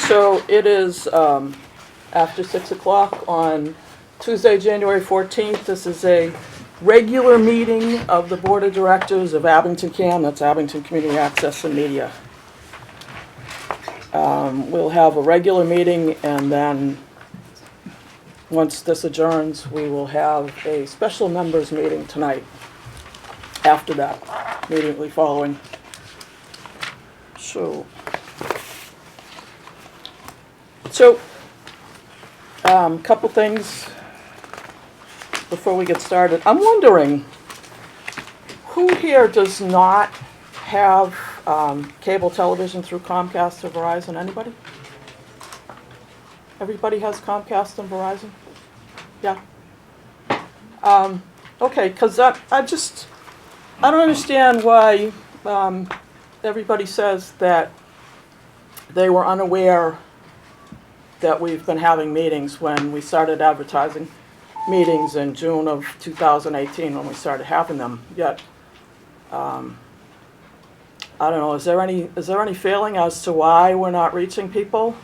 So it is after 6 o'clock on Tuesday, January 14th. This is a regular meeting of the Board of Directors of Abington CAM, that's Abington Community Access and Media. We'll have a regular meeting, and then once this adjourns, we will have a special members meeting tonight after that, immediately following. So, couple things before we get started. I'm wondering, who here does not have cable television through Comcast or Verizon? Anybody? Everybody has Comcast and Verizon? Yeah? Okay, because I don't understand why everybody says that they were unaware that we've been having meetings when we started advertising meetings in June of 2018 when we started having them. Yet, I don't know, is there any feeling as to why we're not reaching people?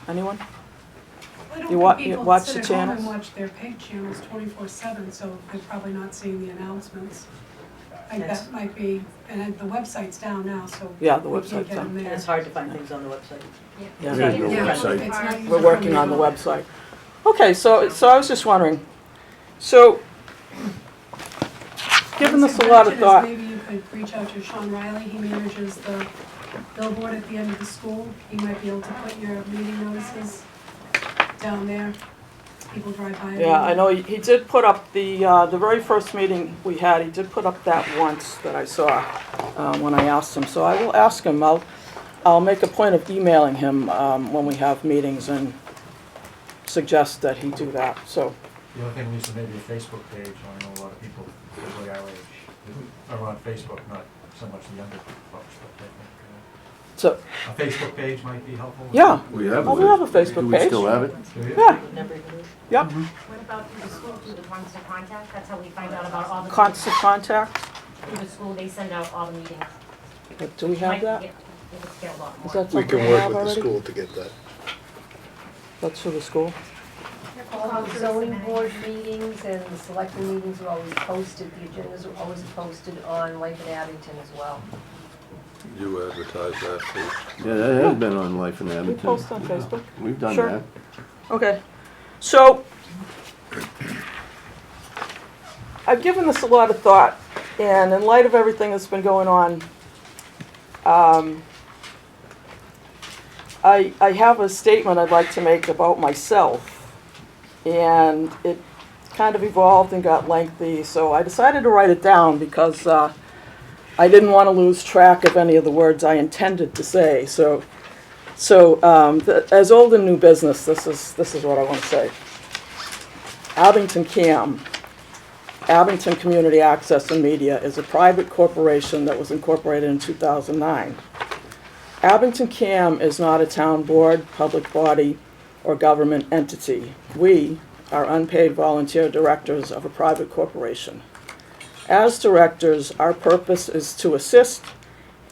Anyone? You watch the channels? Sit at home and watch their paid channels 24/7, so they're probably not seeing the announcements. I think that might be, and the website's down now, so Yeah, the we can't website's get them down. there. It's hard to find things on the website. Yeah. There's no Yeah, website. it's not We're working on the user-friendly. website. Okay, so I was just wondering, so, given this a lot of Suggestion is thought, maybe you could reach out to Sean Riley, he manages the billboard at the end of the school. He might be able to put your meeting notices down there. People drive by. yeah, I know he did put up the very first meeting we had, he did put up that once that I saw when I asked him. So I will ask him, I'll make a point of emailing him when we have meetings and suggest that he do that, so. The other thing, Lisa, maybe a Facebook page. I know a lot of people, particularly our age, are on Facebook, not so much the younger folks, but I think So, a Facebook page might be helpful. yeah, We have oh, we have a Facebook Do we page. still have it? Do you? Yeah, Never even knew. yep, What about through the school, through the constant contact? That's how we find out about all the. constant contact, Through the school, they send out all the meetings. do we have Might that? get- It would scale a lot Is more. that We something can we work have with the already? school to get that. That's for the school? All the zoning board meetings and the selecting meetings are always posted, the agendas are always posted on Life in Abington as well. You advertise that, please. Yeah, that has been on Life in We Abington. post on Facebook? We've done Sure. that. Okay, so I've given this a lot of thought, and in light of everything that's been going on, I have a statement I'd like to make about myself, and it kind of evolved and got lengthy, so I decided to write it down because I didn't want to lose track of any of the words I intended to say. So as old and new business, this is what I want to say. Abington CAM, Abington Community Access and Media, is a private corporation that was incorporated in 2009. Abington CAM is not a town board, public body, or government entity. We are unpaid volunteer directors of a private corporation. As directors, our purpose is to assist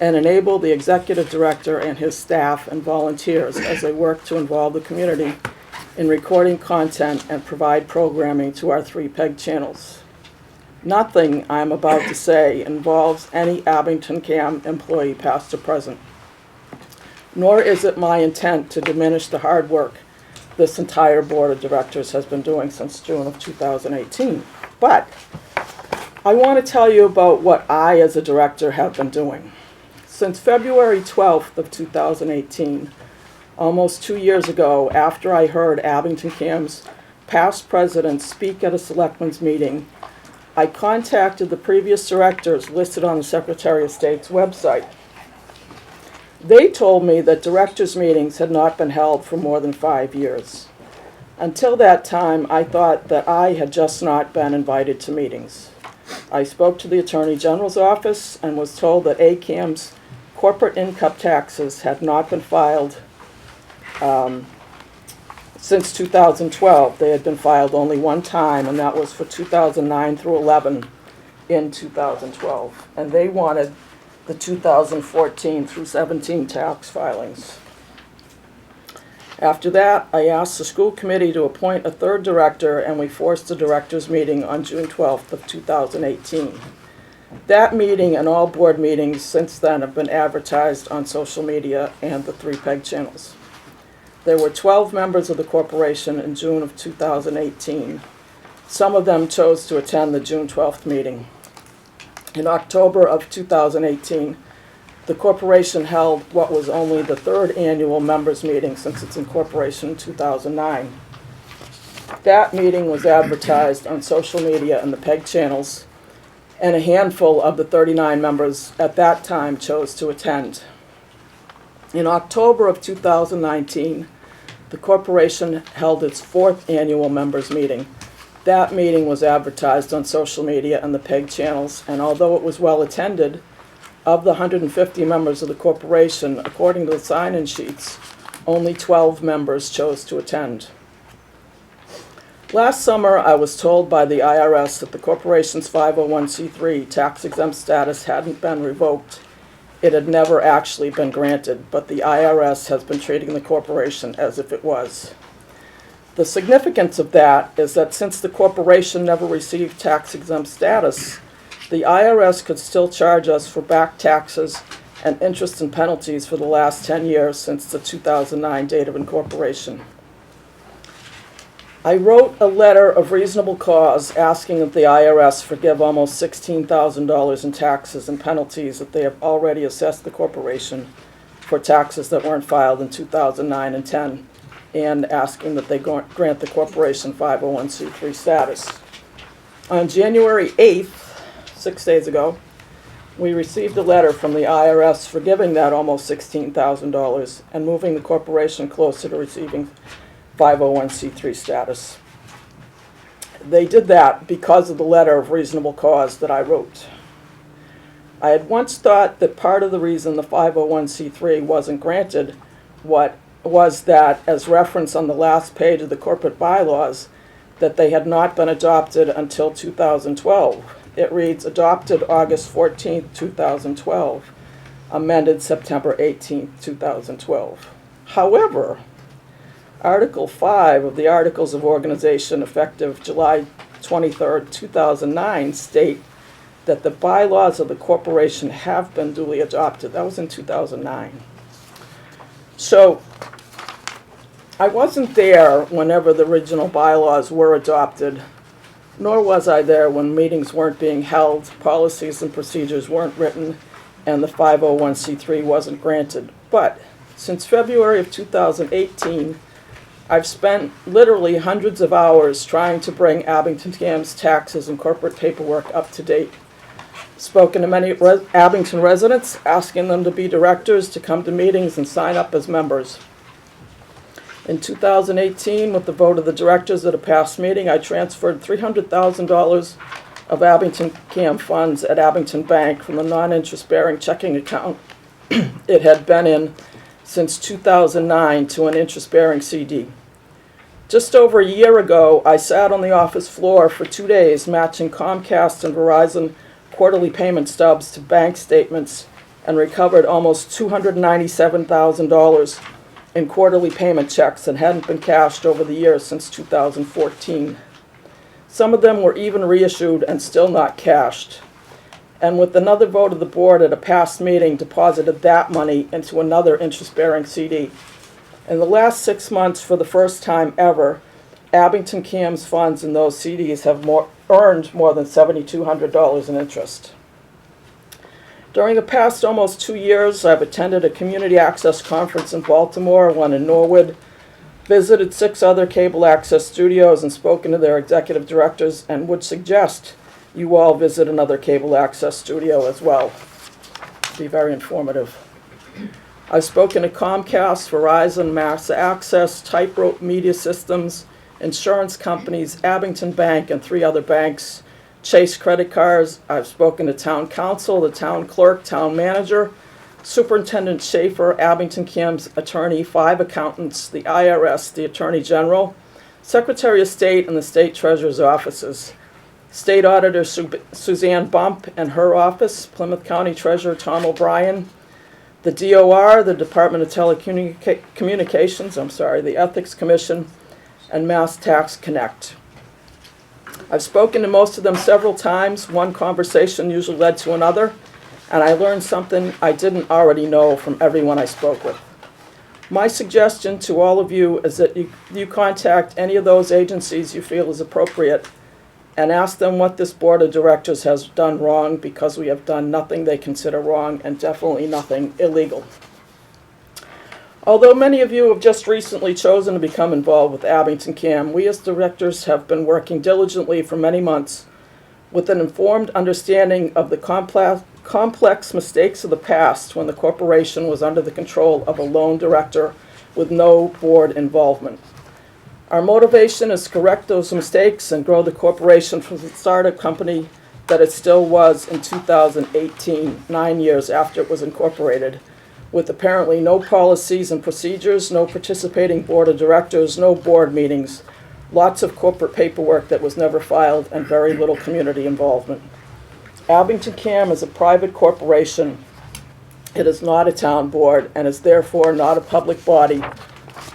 and enable the executive director and his staff and volunteers as they work to involve the community in recording content and provide programming to our 3 PEG channels. Nothing I'm about to say involves any Abington CAM employee, past or present, nor is it my intent to diminish the hard work this entire board of directors has been doing since June of 2018. But I want to tell you about what I, as a director, have been doing. Since February 12th of 2018, almost 2 years ago, after I heard Abington CAM's past president speak at a selectmen's meeting, I contacted the previous directors listed on the Secretary of State's website. They told me that directors' meetings had not been held for more than 5 years. Until that time, I thought that I had just not been invited to meetings. I spoke to the Attorney General's office and was told that ACAM's corporate income taxes had not been filed since 2012. They had been filed only one time, and that was for 2009 through 11 in 2012. And they wanted the 2014 through 17 tax filings. After that, I asked the school committee to appoint a third director, and we forced a directors' meeting on June 12th of 2018. That meeting and all board meetings since then have been advertised on social media and the 3 PEG channels. There were 12 members of the corporation in June of 2018. Some of them chose to attend the June 12th meeting. In October of 2018, the corporation held what was only the 3rd annual members meeting since its incorporation in 2009. That meeting was advertised on social media and the PEG channels, and a handful of the 39 members at that time chose to attend. In October of 2019, the corporation held its 4th annual members meeting. That meeting was advertised on social media and the PEG channels, and although it was well attended, of the 150 members of the corporation, according to the sign-in sheets, only 12 members chose to attend. Last summer, I was told by the IRS that the corporation's 501c3 tax-exempt status hadn't been revoked. It had never actually been granted, but the IRS has been treating the corporation as if it was. The significance of that is that since the corporation never received tax-exempt status, the IRS could still charge us for back taxes and interest and penalties for the last 10 years since the 2009 date of incorporation. I wrote a letter of reasonable cause asking that the IRS forgive almost $16,000 in taxes and penalties that they have already assessed the corporation for taxes that weren't filed in 2009 and 10, and asking that they grant the corporation 501c3 status. On January 8th, 6 days ago, we received a letter from the IRS forgiving that almost $16,000 and moving the corporation closer to receiving 501c3 status. They did that because of the letter of reasonable cause that I wrote. I had once thought that part of the reason the 501c3 wasn't granted was that, as referenced on the last page of the corporate bylaws, that they had not been adopted until 2012. It reads, adopted August 14th, 2012, amended September 18th, 2012. However, Article 5 of the Articles of Organization, effective July 23rd, 2009, state that the bylaws of the corporation have been duly adopted. That was in 2009. So, I wasn't there whenever the original bylaws were adopted, nor was I there when meetings weren't being held, policies and procedures weren't written, and the 501c3 wasn't granted. But since February of 2018, I've spent literally hundreds of hours trying to bring Abington CAM's taxes and corporate paperwork up to date. Spoken to many Abington residents, asking them to be directors, to come to meetings and sign up as members. In 2018, with the vote of the directors at a past meeting, I transferred $300,000 of Abington CAM funds at Abington Bank from the non-interest-bearing checking account it had been in since 2009 to an interest-bearing CD. Just over a year ago, I sat on the office floor for 2 days matching Comcast and Verizon quarterly payment stubs to bank statements and recovered almost $297,000 in quarterly payment checks that hadn't been cashed over the years since 2014. Some of them were even reissued and still not cashed. And with another vote of the board at a past meeting, deposited that money into another interest-bearing CD. In the last 6 months, for the first time ever, Abington CAM's funds in those CDs have earned more than $7,200 in interest. During the past almost 2 years, I've attended a community access conference in Baltimore, one in Norwood, visited 6 other cable access studios and spoken to their executive directors, and would suggest you all visit another cable access studio as well. It'd be very informative. I've spoken to Comcast, Verizon, Mass Access, Type-Rope Media Systems, insurance companies, Abington Bank, and 3 other banks, Chase credit cards. I've spoken to town council, the town clerk, town manager, Superintendent Schaefer, Abington CAM's attorney, 5 accountants, the IRS, the Attorney General, Secretary of State, and the State Treasurer's offices. State Auditor Suzanne Bump and her office, Plymouth County Treasurer Tom O'Brien, the DOR, the Department of Telecommunications, the Ethics Commission, and Mass Tax Connect. I've spoken to most of them several times. One conversation usually led to another, and I learned something I didn't already know from everyone I spoke with. My suggestion to all of you is that you contact any of those agencies you feel is appropriate and ask them what this board of directors has done wrong, because we have done nothing they consider wrong and definitely nothing illegal. Although many of you have just recently chosen to become involved with Abington CAM, we as directors have been working diligently for many months with an informed understanding of the complex mistakes of the past when the corporation was under the control of a lone director with no board involvement. Our motivation is to correct those mistakes and grow the corporation from the startup company that it still was in 2018, 9 years after it was incorporated, with apparently no policies and procedures, no participating board of directors, no board meetings, lots of corporate paperwork that was never filed, and very little community involvement. Abington CAM is a private corporation. It is not a town board and is therefore not a public body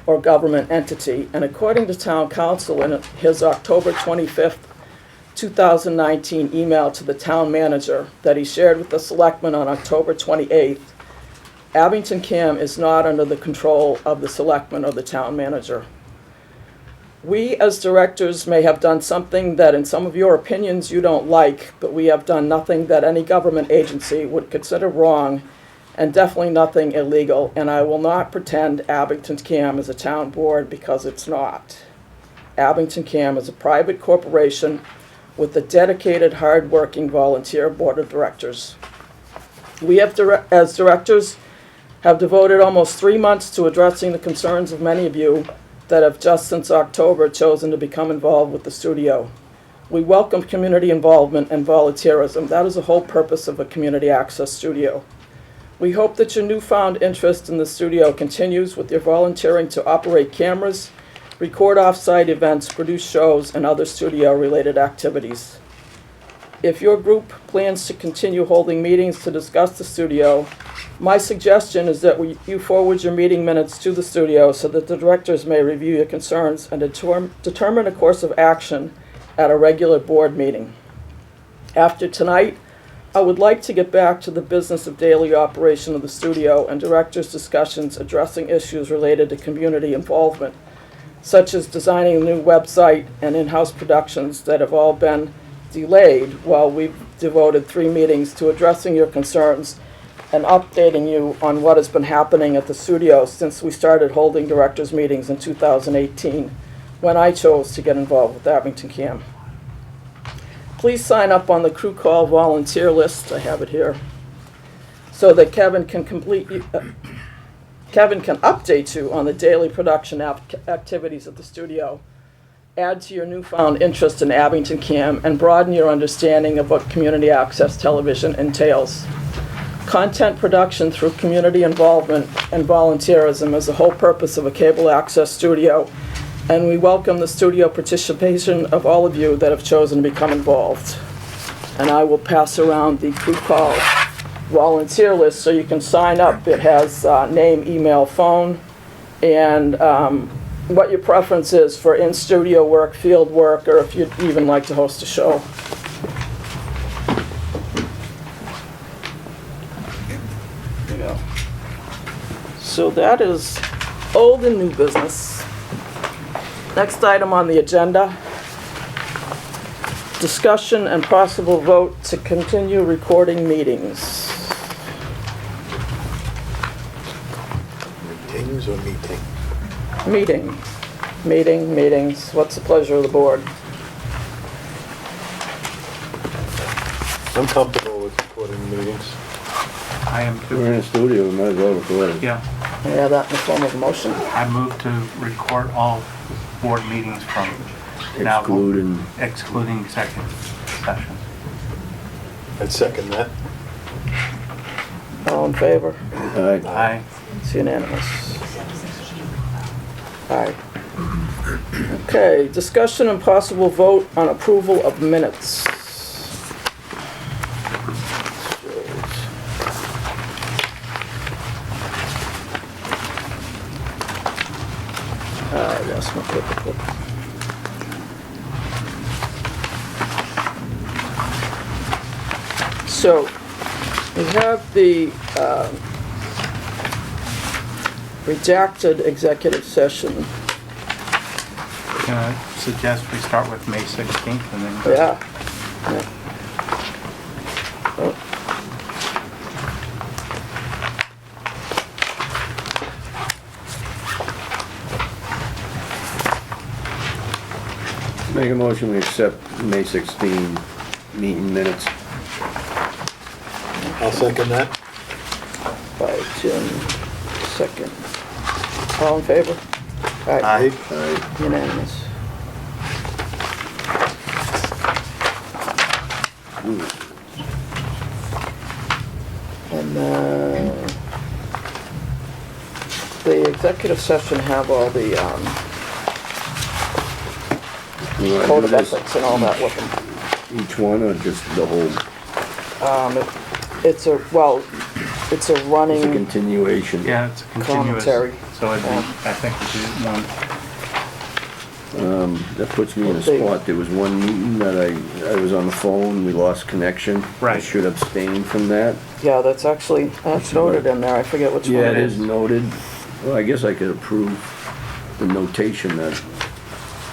or government entity. And according to town council in his October 25th, 2019 email to the town manager that he shared with the selectmen on October 28th, Abington CAM is not under the control of the selectmen or the town manager. We as directors may have done something that in some of your opinions you don't like, but we have done nothing that any government agency would consider wrong, and definitely nothing illegal, and I will not pretend Abington CAM is a town board, because it's not. Abington CAM is a private corporation with a dedicated, hard-working volunteer board of directors. We have, as directors, have devoted almost 3 months to addressing the concerns of many of you that have just since October chosen to become involved with the studio. We welcome community involvement and volunteerism. That is the whole purpose of a community access studio. We hope that your newfound interest in the studio continues with your volunteering to operate cameras, record off-site events, produce shows, and other studio-related activities. If your group plans to continue holding meetings to discuss the studio, my suggestion is that you forward your meeting minutes to the studio so that the directors may review your concerns and determine a course of action at a regular board meeting. After tonight, I would like to get back to the business of daily operation of the studio and directors' discussions addressing issues related to community involvement, such as designing a new website and in-house productions that have all been delayed while we've devoted 3 meetings to addressing your concerns and updating you on what has been happening at the studio since we started holding directors' meetings in 2018, when I chose to get involved with Abington CAM. Please sign up on the crew call volunteer list, I have it here, so that Kevin can update you on the daily production activities at the studio, add to your newfound interest in Abington CAM, and broaden your understanding of what community access television entails. Content production through community involvement and volunteerism is the whole purpose of a cable access studio, and we welcome the studio participation of all of you that have chosen to become involved. And I will pass around the crew call volunteer list so you can sign up. It has name, email, phone, and what your preference is for in-studio work, field work, or if you'd even like to host a show. There you go. So that is old and new business. Next item on the agenda, discussion and possible vote to continue recording meetings. Meetings or meeting? Meetings. What's the pleasure of the board? I'm comfortable with recording meetings. I am We're in a studio, we might as well record it. yeah, May I have that in the form of a motion? I move to record all board meetings from now, excluding executive sessions. I'd second that. All in favor? Aye. Aye. It's unanimous. Aye. Okay, discussion and possible vote on approval of minutes. So, we have the redacted executive session. Can I suggest we start with May 16th and then? Yeah. Yeah. Oh. Make a motion, we accept May 16 meeting minutes. I'll second that. By Jim, second. All in favor? Aye. Aye. Unanimous. And the executive session have all the You wanna code do of this ethics and all that with them. each one or just the whole? It's a, well, it's a It's a running, continuation. Yeah, it's a continuous. Commentary. So it'd be, Yeah. I think we do one. That puts me in a They- spot. There was one meeting that I was on the phone, we lost connection. I Right. should abstain from that. yeah, that's actually, that's noted in there, I forget which one Yeah, it it is. is noted. Well, I guess I could approve the notation that,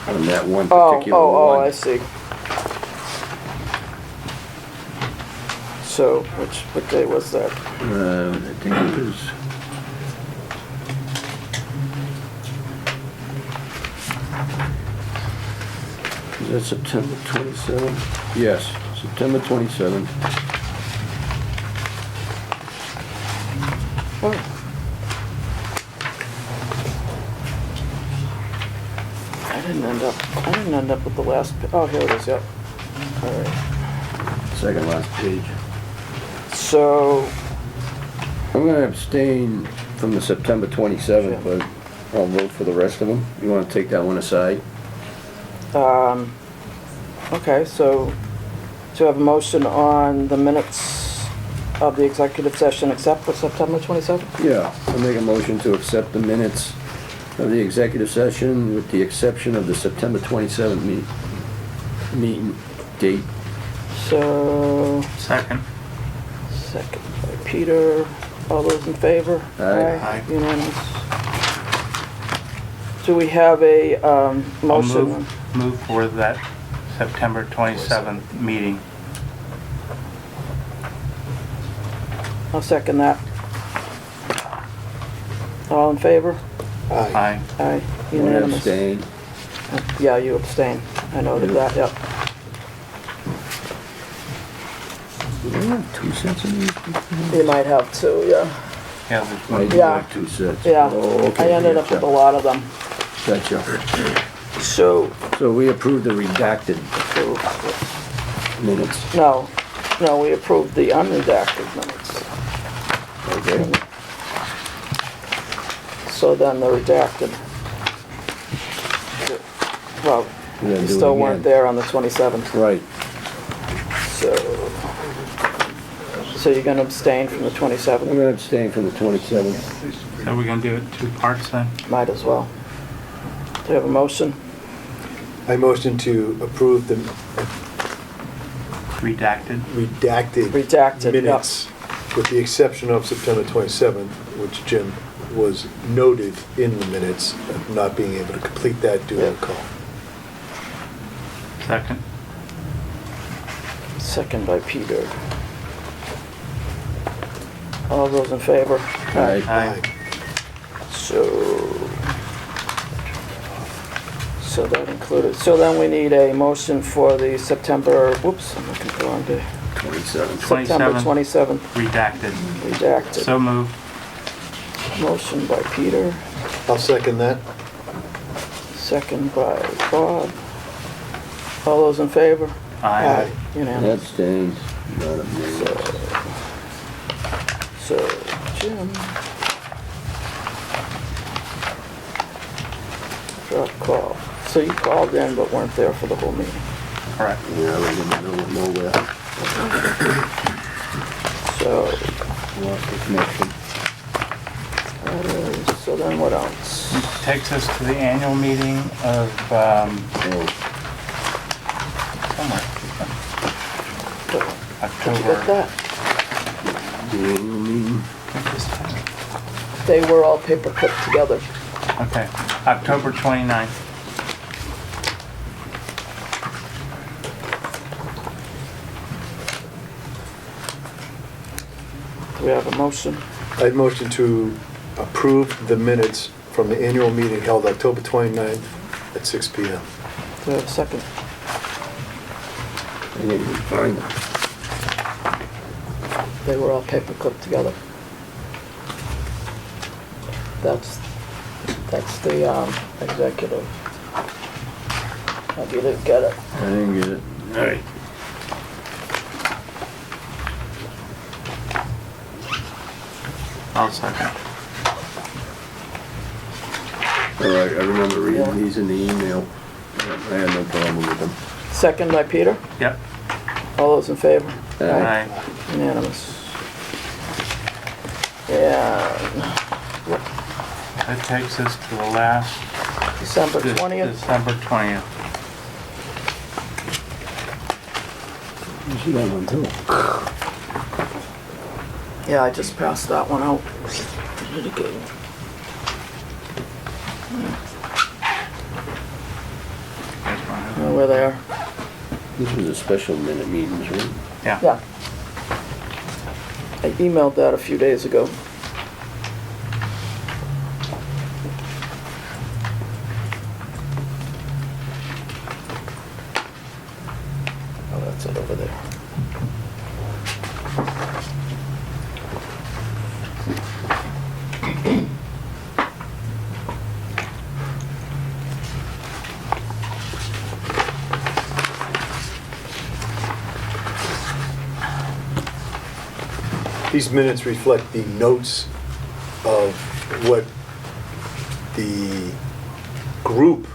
on that one particular one. Oh, I see. So, what day was that? I think it was. Is that September 27th? Yes, September 27th. Oh. I didn't end up with the last, oh, here it is, yep. All right. Second last page. So, I'm gonna abstain from the September 27th, Sure. but I'll vote for the rest of them. You wanna take that one aside? okay, so, to have a motion on the minutes of the executive session except for September 27th? Yeah, I'll make a motion to accept the minutes of the executive session with the exception of the September 27th meeting date. So, Second. second by Peter, all those in favor? Aye. Aye. Unanimous. Do we have a, I'll motion? move for that September 27th meeting. I'll second that. All in favor? Aye. Aye. Aye, One unanimous. abstain. Yeah, you abstain. I noted that, yep. Do they have 2 sets of these? You might have two, yeah. Yeah, there's I one. do Yeah. have 2 sets. Yeah, Oh, okay. I ended up with a lot of them. Gotcha. So, So we approved the redacted minutes. no, we approved the unredacted minutes. Okay. So then the redacted, well, We're gonna you do it still weren't again. there on the 27th, Right. so you're gonna abstain from the I'm 27th? gonna abstain from the 27th. So we're gonna do it in 2 parts then? Might as well. Do you have a motion? I motion to approve the Redacted. redacted Redacted, yep. minutes, with the exception of September 27th, which Jim was noted in the minutes of not being able to complete that due to a call. Second. Second by Peter. All those in favor? Aye. Aye. So that included, so then we need a motion for the September, whoops, I'm looking at the wrong day. 27th. September 27th, Redacted. redacted. So moved. Motion by Peter, I'll second that. second by Bob. All those in favor? Aye. Unanimous. Abstain. Not abstain. So, Jim. Drop call. So you called in but weren't there for the whole meeting. Correct. Yeah, I was in the middle of nowhere. So, Lost the connection. so then what else? Takes us to the annual meeting of, Oh, somewhere. Did you get that? The annual meeting. They were all paper clipped together. Okay, October 29th. Do we have a motion? I'd motion to approve the minutes from the annual meeting held October 29th at 6 PM. Do we have a second? I didn't even find them. They were all paper clipped together. That's the executive. Maybe you didn't get it. I didn't get it. All right. I'll second. All right, I remember Yeah. reading these in the email. I had no problem with them. Second by Peter. Yep. All those in favor? Aye. Unanimous. And That takes us to the last, December 20th. December 20th. You see that one too? Yeah, I just passed that one out. Litigating. Oh, we're there. This was a special minute meetings, right? Yeah. Yeah. I emailed that a few days ago. Oh, that's it over there. These minutes reflect the notes of what the group,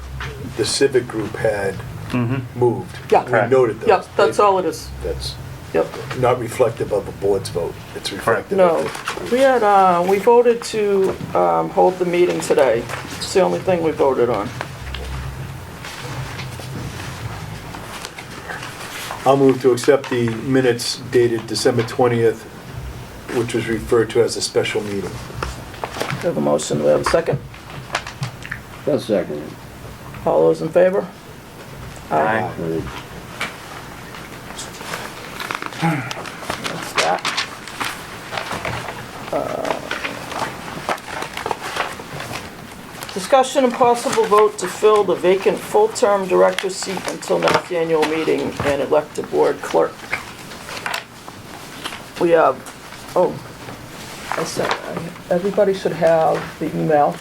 the civic group had Mm-hmm. moved. Yeah. We noted those. Yeah, that's all it is. That's Yep. not reflective of the board's vote. It's reflective No, of the... we had, we voted to, hold the meeting today. It's the only thing we voted on. I'll move to accept the minutes dated December 20th, which was referred to as a special meeting. We have a motion, do we have a second? I'll second it. All those in favor? Aye. All right. That's that. Discussion and possible vote to fill the vacant full-term director seat until next annual meeting and elect a board clerk. We have, oh, I said, everybody should have the email.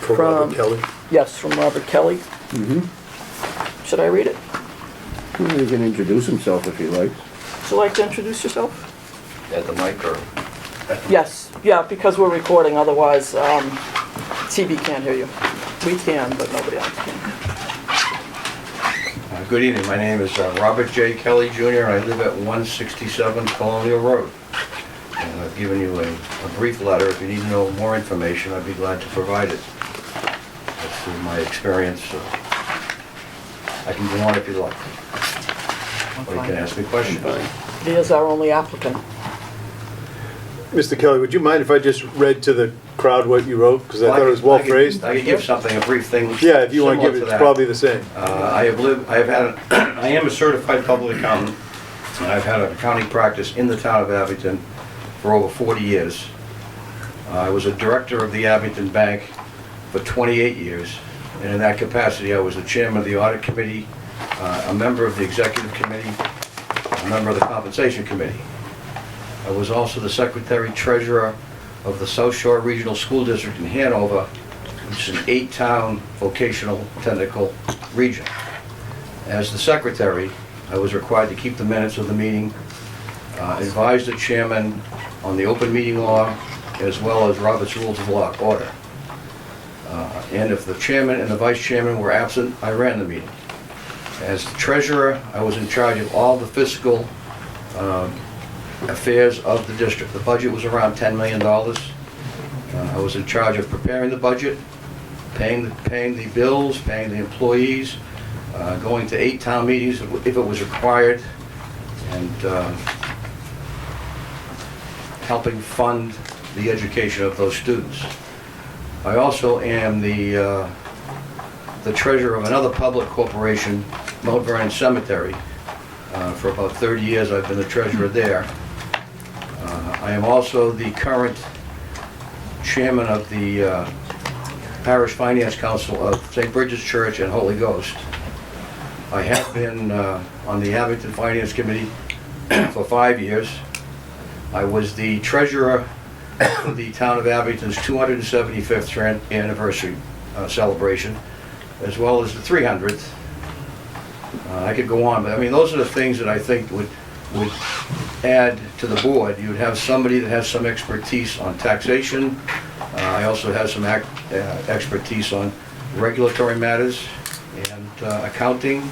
From From- Robert Kelly. Yes, from Robert Kelly. Mm-hmm. Should I read it? He can introduce himself if he likes. Would you like to introduce yourself? At the mic or? Yes, yeah, because we're recording, otherwise, TV can't hear you. We can, but nobody else can. Good evening, my name is Robert J. Kelly Jr. I live at 167 Colonial Road. And I've given you a brief letter. If you need to know more information, I'd be glad to provide it. That's through my experience. I can go on if you'd like. Or you can ask me questions. He is our only applicant. Mr. Kelly, would you mind if I just read to the crowd what you wrote? Because I thought it was well phrased. I could give something, a brief thing. Yeah, if you want to similar give it, it's that. probably the same. I am a certified public accountant. I've had an accounting practice in the town of Abington for over 40 years. I was a director of the Abington Bank for 28 years, and in that capacity, I was the chairman of the audit committee, a member of the executive committee, a member of the compensation committee. I was also the secretary treasurer of the South Shore Regional School District in Hanover, which is an 8-town vocational technical region. As the secretary, I was required to keep the minutes of the meeting, advise the chairman on the open meeting law, as well as Robert's Rules of Law order. And if the chairman and the vice chairman were absent, I ran the meeting. As the treasurer, I was in charge of all the fiscal affairs of the district. The budget was around $10 million. I was in charge of preparing the budget, paying the bills, paying the employees, going to 8 town meetings if it was required, and helping fund the education of those students. I also am the treasurer of another public corporation, Mount Vernon Cemetery. For about 30 years I've been the treasurer there. I am also the current chairman of the Parish Finance Council of St. Bridget's Church and Holy Ghost. I have been on the Abington Finance Committee for 5 years. I was the treasurer of the town of Abington's 275th anniversary celebration, as well as the 300th. I could go on, but I mean, those are the things that I think would add to the board. You would have somebody that has some expertise on taxation. I also have some expertise on regulatory matters and accounting,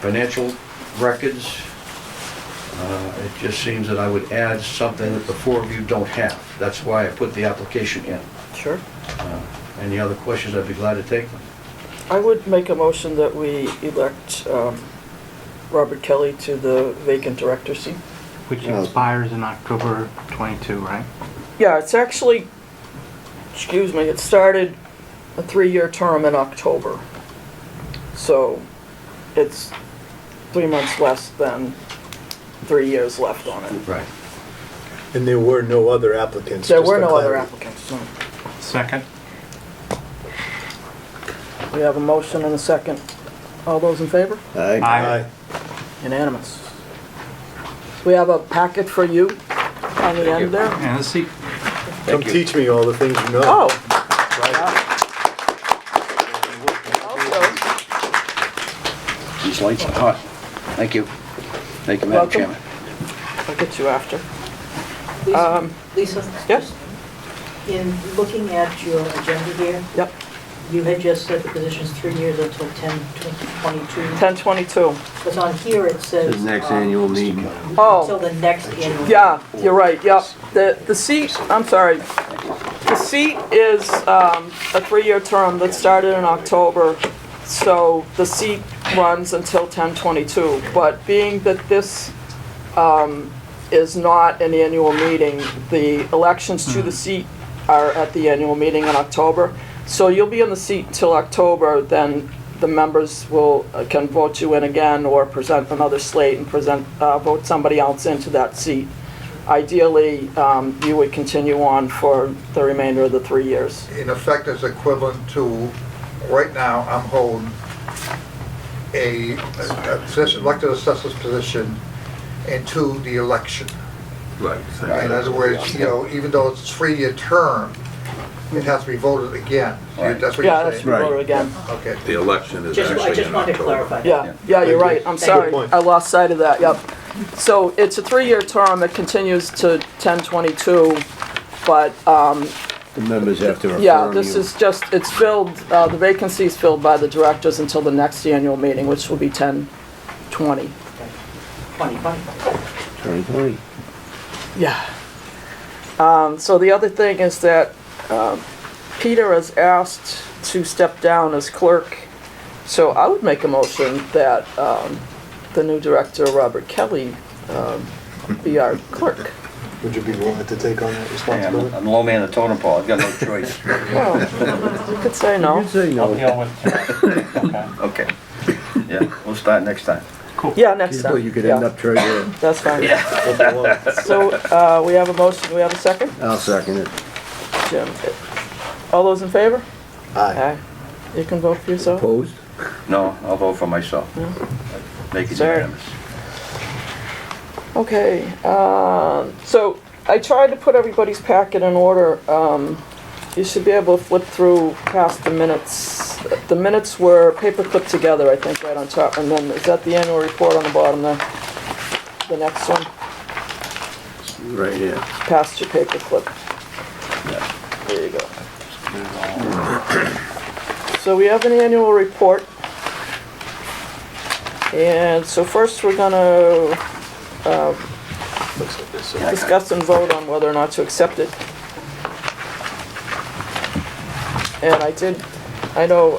financial records. It just seems that I would add something that the 4 of you don't have. That's why I put the application in. Sure. Any other questions, I'd be glad to take them. I would make a motion that we elect Robert Kelly to the vacant director seat. Which expires in October 22, right? Yeah, it's actually, excuse me, it started a 3-year term in October. So it's 3 months less than 3 years left on it. Right. And there were no other applicants? There just were for no other clarity. applicants, no. Second? We have a motion and a second. All those in favor? Aye. Aye. Unanimous. We have a packet for you on the end there. And a seat. Come teach me all the things you know. Oh. These lights are hot. Thank you. Thank you, Madam Welcome. Chairman. I'll get you after. Lisa? Yes? In looking at your agenda here, Yep, you had just said the position's 3 years until 10/22. 10/22. Because on here it says... The next annual meeting. Until Oh, the next annual... yeah, you're right, yep. The seat, I'm sorry. The seat is a 3-year term that started in October, so the seat runs until 10/22. But being that this is not an annual meeting, the elections to the seat are at the annual meeting in October. So you'll be in the seat until October, then the members can vote you in again or present another slate and vote somebody else into that seat. Ideally, you would continue on for the remainder of the 3 years. In effect, is equivalent to, right now, I'm holding a position, elected assessor's position into the election. Right. In other words, you know, even though it's a 3-year term, it has to be voted again. That's what Yeah, you're that's saying? voted again. Okay. The election is I actually just in wanted to October. clarify that. Yeah, you're right, I'm sorry, point. I lost sight of that, yep. So it's a 3-year term, it continues to 10/22, but, The members have to affirm yeah, this you. is just, it's filled, the vacancy is filled by the directors until the next annual meeting, which will be 10/20. 2020. 2020. Yeah. So the other thing is that Peter has asked to step down as clerk, so I would make a motion that the new director, Robert Kelly, be our clerk. Would you be willing to take on that Hey, responsibility? I'm low man of the totem pole, I've got no choice. Well, you could say no. You say I'll no. deal with it tonight. Okay. Okay. Yeah, we'll start next time. Yeah, next Well, time. you could Yeah, end up treasurer. that's fine. So we have a motion, we have a second? I'll second it. Jim. All those in favor? Aye. You can vote for yourself? Opposed? No, I'll vote for myself. Make it Sorry. unanimous. Okay, so I tried to put everybody's packet in order. You should be able to flip through past the minutes. The minutes were paper clipped together, I think, right on top. And then, is that the annual report on the bottom there? The next one, Right here. past your paper clip. There you go. So we have an annual report. And so first we're gonna Looks like this. discuss and vote on whether or not to accept it. And I know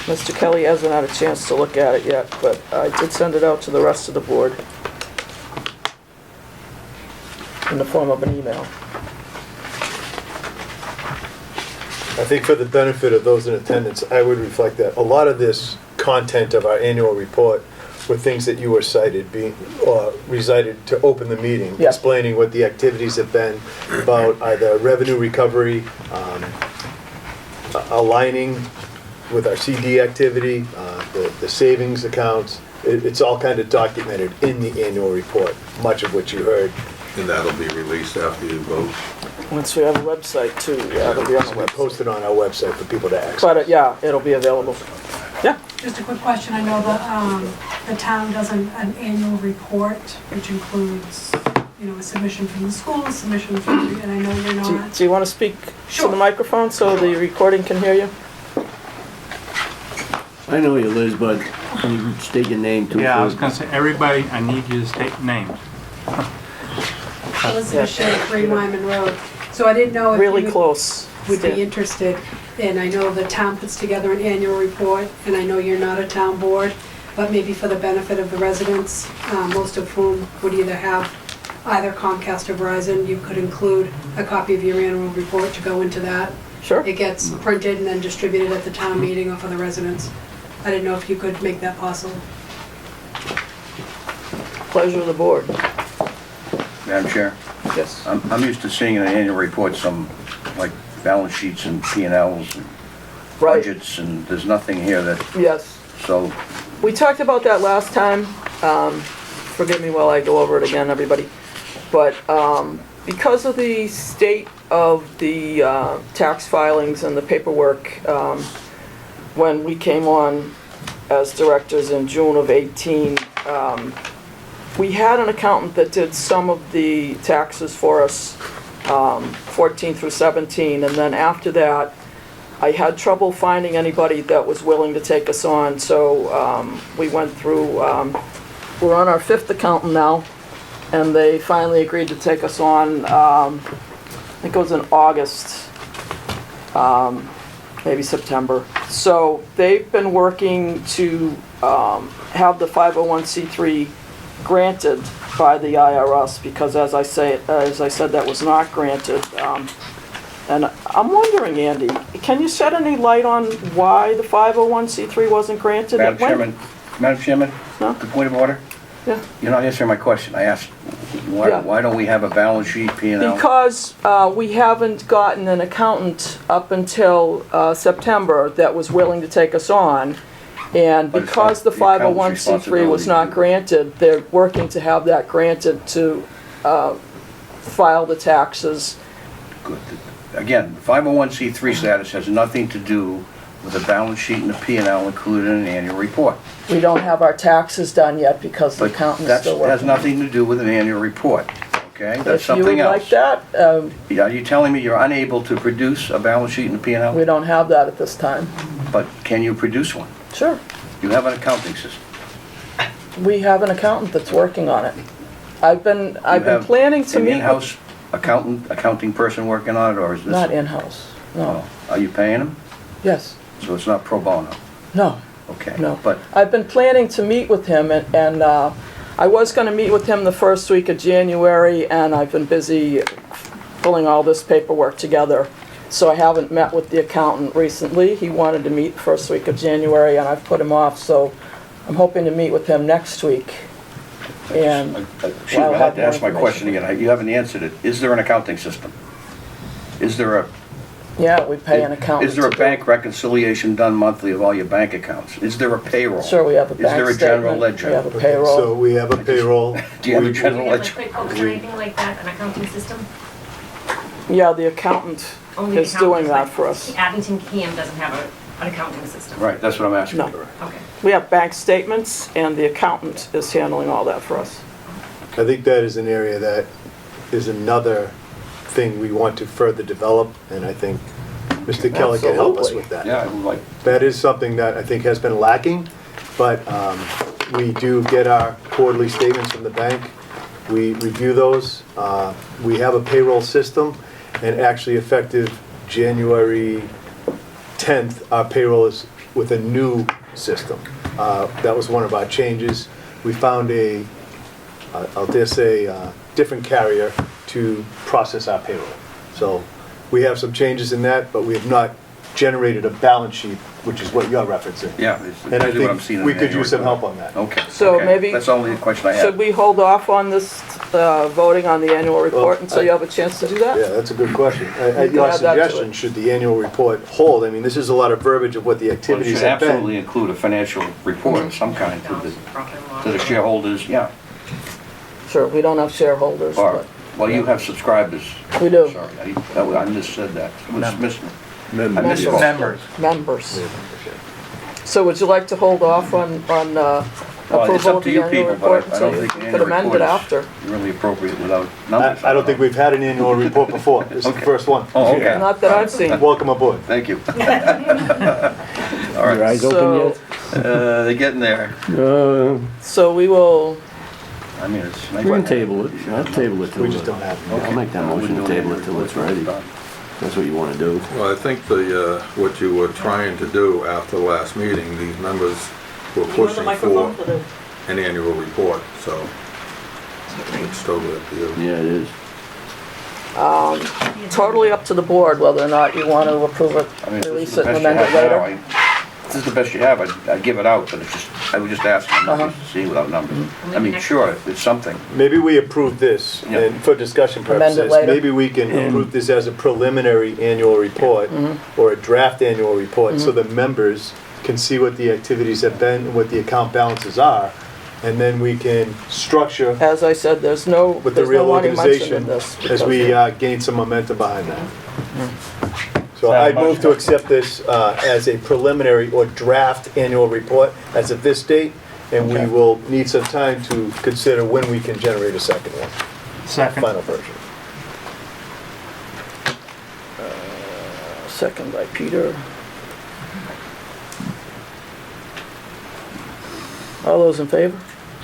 Mr. Kelly hasn't had a chance to look at it yet, but I did send it out to the rest of the board in the form of an email. I think for the benefit of those in attendance, I would reflect that a lot of this content of our annual report were things that you were cited, recited to open the meeting, Yeah. explaining what the activities have been about either revenue recovery, aligning with our CD activity, the savings accounts. It's all kind of documented in the annual report, much of which you heard. And that'll be released after you vote. Once we have a website too, yeah, it'll be on the We website. posted on our website for people to access. But, yeah, it'll be available. Yeah, Just a quick question, I know the town does an annual report, which includes, you know, a submission from the school, a submission from, and I know you're not. do you want to speak to Sure. the microphone so the recording can hear you? I know you, Liz, but can you state your name too? Yeah, I was gonna say, everybody, I need you to state names. Elizabeth Shea, 3 Wyman Road. So I didn't know if Really you close. would be Stan. interested, and I know the town puts together an annual report, and I know you're not a town board, but maybe for the benefit of the residents, most of whom would either have either Comcast or Verizon, you could include a copy of your annual report to go into that. Sure. It gets printed and then distributed at the town meeting or for the residents. I didn't know if you could make that possible. Pleasure of the board. Madam Chair, Yes. I'm used to seeing in an annual report some, like, balance sheets and P&Ls and Right. budgets, and there's nothing here that, Yes. so, We talked about that last time. Forgive me while I go over it again, everybody. But because of the state of the tax filings and the paperwork, when we came on as directors in June of 18, we had an accountant that did some of the taxes for us, 14 through 17, and then after that, I had trouble finding anybody that was willing to take us on, so we went through, we're on our 5th accountant now, and they finally agreed to take us on, I think it was in August, maybe September. So they've been working to have the 501c3 granted by the IRS, because as I said, that was not granted. And I'm wondering, Andy, can you shed any light on why the 501c3 wasn't granted? Madam Chairman, No? the point of order? Yeah. You're not answering my question. I asked, Yeah. why don't we have a balance sheet, P&L? Because we haven't gotten an accountant up until September that was willing to take us on. And But it's because the not the accountant's 501c3 was responsibility not to- granted, they're working to have that granted to file the taxes. Good. Again, 501c3 status has nothing to do with a balance sheet and a P&L included in an annual report. We don't have our taxes done yet because the But accountant's that still has working. nothing to do with an annual report, okay? That's If you something would like else. that, Are you telling me you're unable to produce a balance sheet and a P&L? we don't have that at this time. But can you produce one? Sure. You have an accounting system. We have an accountant that's working on it. I've been You have planning to An meet in-house accounting person working on it, or is this? Not in-house, no. Oh, are you paying them? Yes, So it's not pro bono? no, Okay. no. But I've been planning to meet with him, and I was gonna meet with him the first week of January, and I've been busy pulling all this paperwork together. So I haven't met with the accountant recently. He wanted to meet first week of January, and I've put him off, so I'm hoping to meet with him next week. And Shoot, I'll I have have to more ask my question information. again. You haven't answered it. Is there an accounting system? Is there a? yeah, we pay an accountant. Is there a to do- bank reconciliation done monthly of all your bank accounts? Is there a payroll? Sure, we have a Is bank there a general statement. ledger? We have a Okay, payroll. So we have a payroll. Do you have a We- general Do we have ledger? like QuickBooks or anything like that, an accounting system? Yeah, the accountant Only the is doing accountants, that like, for us. The Abington CAM doesn't have an accounting system. Right, that's what I'm asking. No. Okay. We have bank statements, and the accountant is handling all that for us. I think that is an area that is another thing we want to further develop, and I think Mr. Kelly can help us Absolutely. with that. Yeah, I would like, That is something that I think has been lacking, but we do get our quarterly statements from the bank. We review those. We have a payroll system, and actually effective January 10th, our payroll is with a new system. That was one of our changes. We found I'll dare say, different carrier to process our payroll. So we have some changes in that, but we have not generated a balance sheet, which is what you're referencing. Yeah, And I it's what I'm seeing think in we the could annual use some report. help on that. Okay. So okay. maybe- That's the only question I had. Should we hold off on this, voting on the annual report until you have a chance to do that? Yeah, that's a good question. At can your add that to suggestion, it. should the annual report hold? I mean, this is a lot of verbiage of what the Well, it activities should have been. absolutely include a financial report of some kind to the shareholders, yeah. Sure, we don't have shareholders, Or, but well, you have subscribers. we do, Sorry, I missaid that. I misspoke. I Members. misspoke. Members. members. So would you like to hold off on Well, it's approval up of to the you annual people, report but I until don't you think the could annual amend report it is after? really appropriate without numbers. I don't think we've had an annual report before. This is the Okay. first one. Oh, okay. Not that I've seen. Welcome aboard. Thank you. All Your right, eyes open yet? they're getting there. So we will, I mean, it's nice. We can table it. I'll table it till. We just don't have it. I'll make that motion to table it till it's ready. That's what you wanna do. Well, I think what you were trying to do after the last meeting, these members were You want the pushing microphone for for the, an annual report, so it's totally up to you. Yeah, it is. totally up to the board whether or not you want to approve it, I mean, if this release is it the and best you amend it have now, later. if this is the best you have, I'd give it out, but it's just, I was just asking numbers to see without numbers. I mean, sure, it's something. Maybe we approve this, Yeah. and for discussion Amend it purposes, later. maybe we can approve this as a preliminary annual report, or a draft annual report, so the members can see what the activities have been, and what the account balances are, and then we can structure As I said, there's no with the real money mentioned in organization this. as because we gain some momentum behind that. So Is that a I'd move to motion? accept this as a preliminary or draft annual report as of this date, and we Okay. will need some time to consider when we can generate a second one, Second. final version. Second by Peter. All those in favor?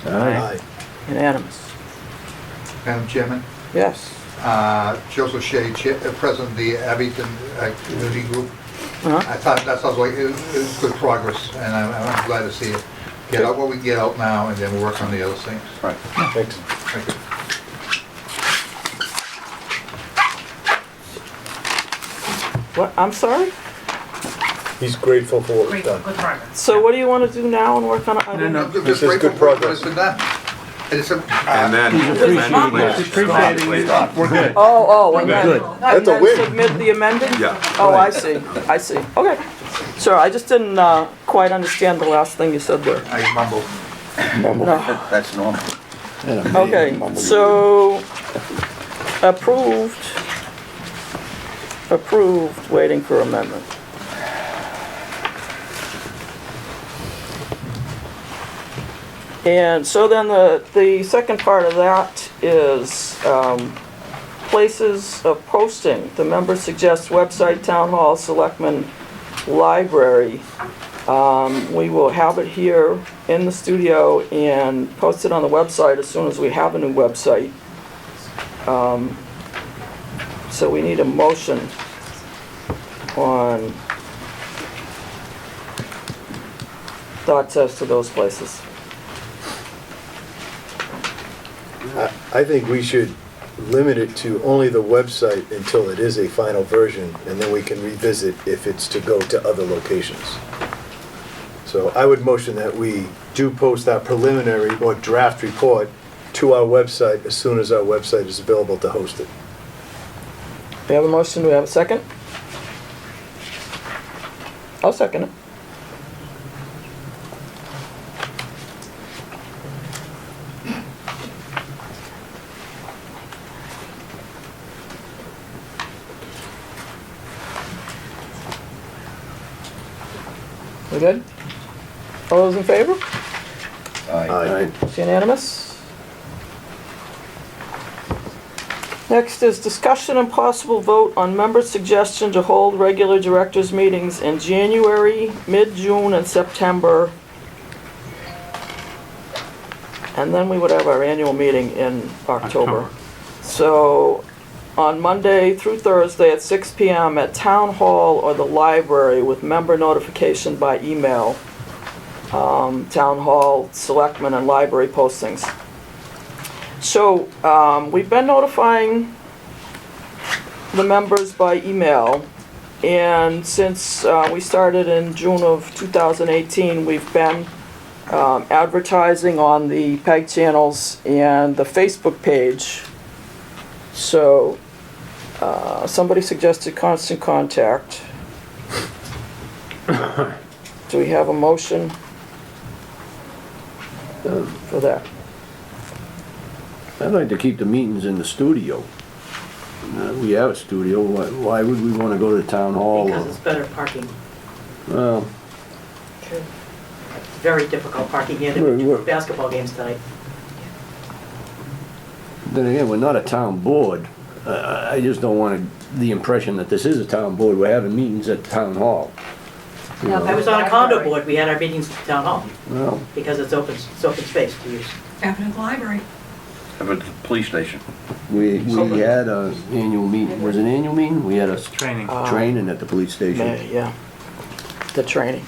Aye. Unanimous. Madam Chairman, Yes. Joseph Shea, President of the Abington Community Group. Uh-huh. I thought that sounds like it was good progress, and I'm glad to see it. Get out what we can get out now, and then work on the other things. Right. Thanks. Thank you. What, I'm sorry? He's grateful for what we've Great, done. good progress. So what do you want to do now and work on it? I didn't- no. I'm just This is grateful good for what progress. has been done. And it's And then, Appreciating it. We're good. Oh, and then, Good. and That's a then win. submit the amended? yeah. Oh, I see, okay. Sure, I just didn't quite understand the last thing you said there. I mumbled. No. That's normal. Okay, so approved, waiting for amendment. And so then the second part of that is places of posting. The member suggests website, town hall, selectmen, library. We will have it here in the studio and post it on the website as soon as we have a new website. So we need a motion on thoughts as to those places. I think we should limit it to only the website until it is a final version, and then we can revisit if it's to go to other locations. So I would motion that we do post that preliminary or draft report to our website as soon as our website is available to host it. We have a motion, do we have a second? I'll second it. We good? All those in favor? Aye. It's unanimous. Next is discussion and possible vote on member suggestion to hold regular directors' meetings in January, mid-June, and September. And then we would have our annual meeting in October. So on Monday through Thursday at 6 PM at Town Hall or the library with member notification by email. Town Hall, Selectmen, and library postings. So, we've been notifying the members by email, and since we started in June of 2018, we've been advertising on the PEG channels and the Facebook page. So, somebody suggested constant contact. Do we have a motion for that? I'd like to keep the meetings in the studio. We have a studio, why would we wanna go to the town hall? Because it's better parking. Well, It's very difficult parking here to We're- do basketball games tonight. then again, we're not a town board. I just don't want the impression that this is a town board, we're having meetings at the town hall. You No, know? I was on a condo board, we had our meetings at town hall, Well, because it's open space to use. Abington Library. At the police station. we had a annual meeting, was it an annual meeting? We had a Training. training at the police station. Yeah, the training.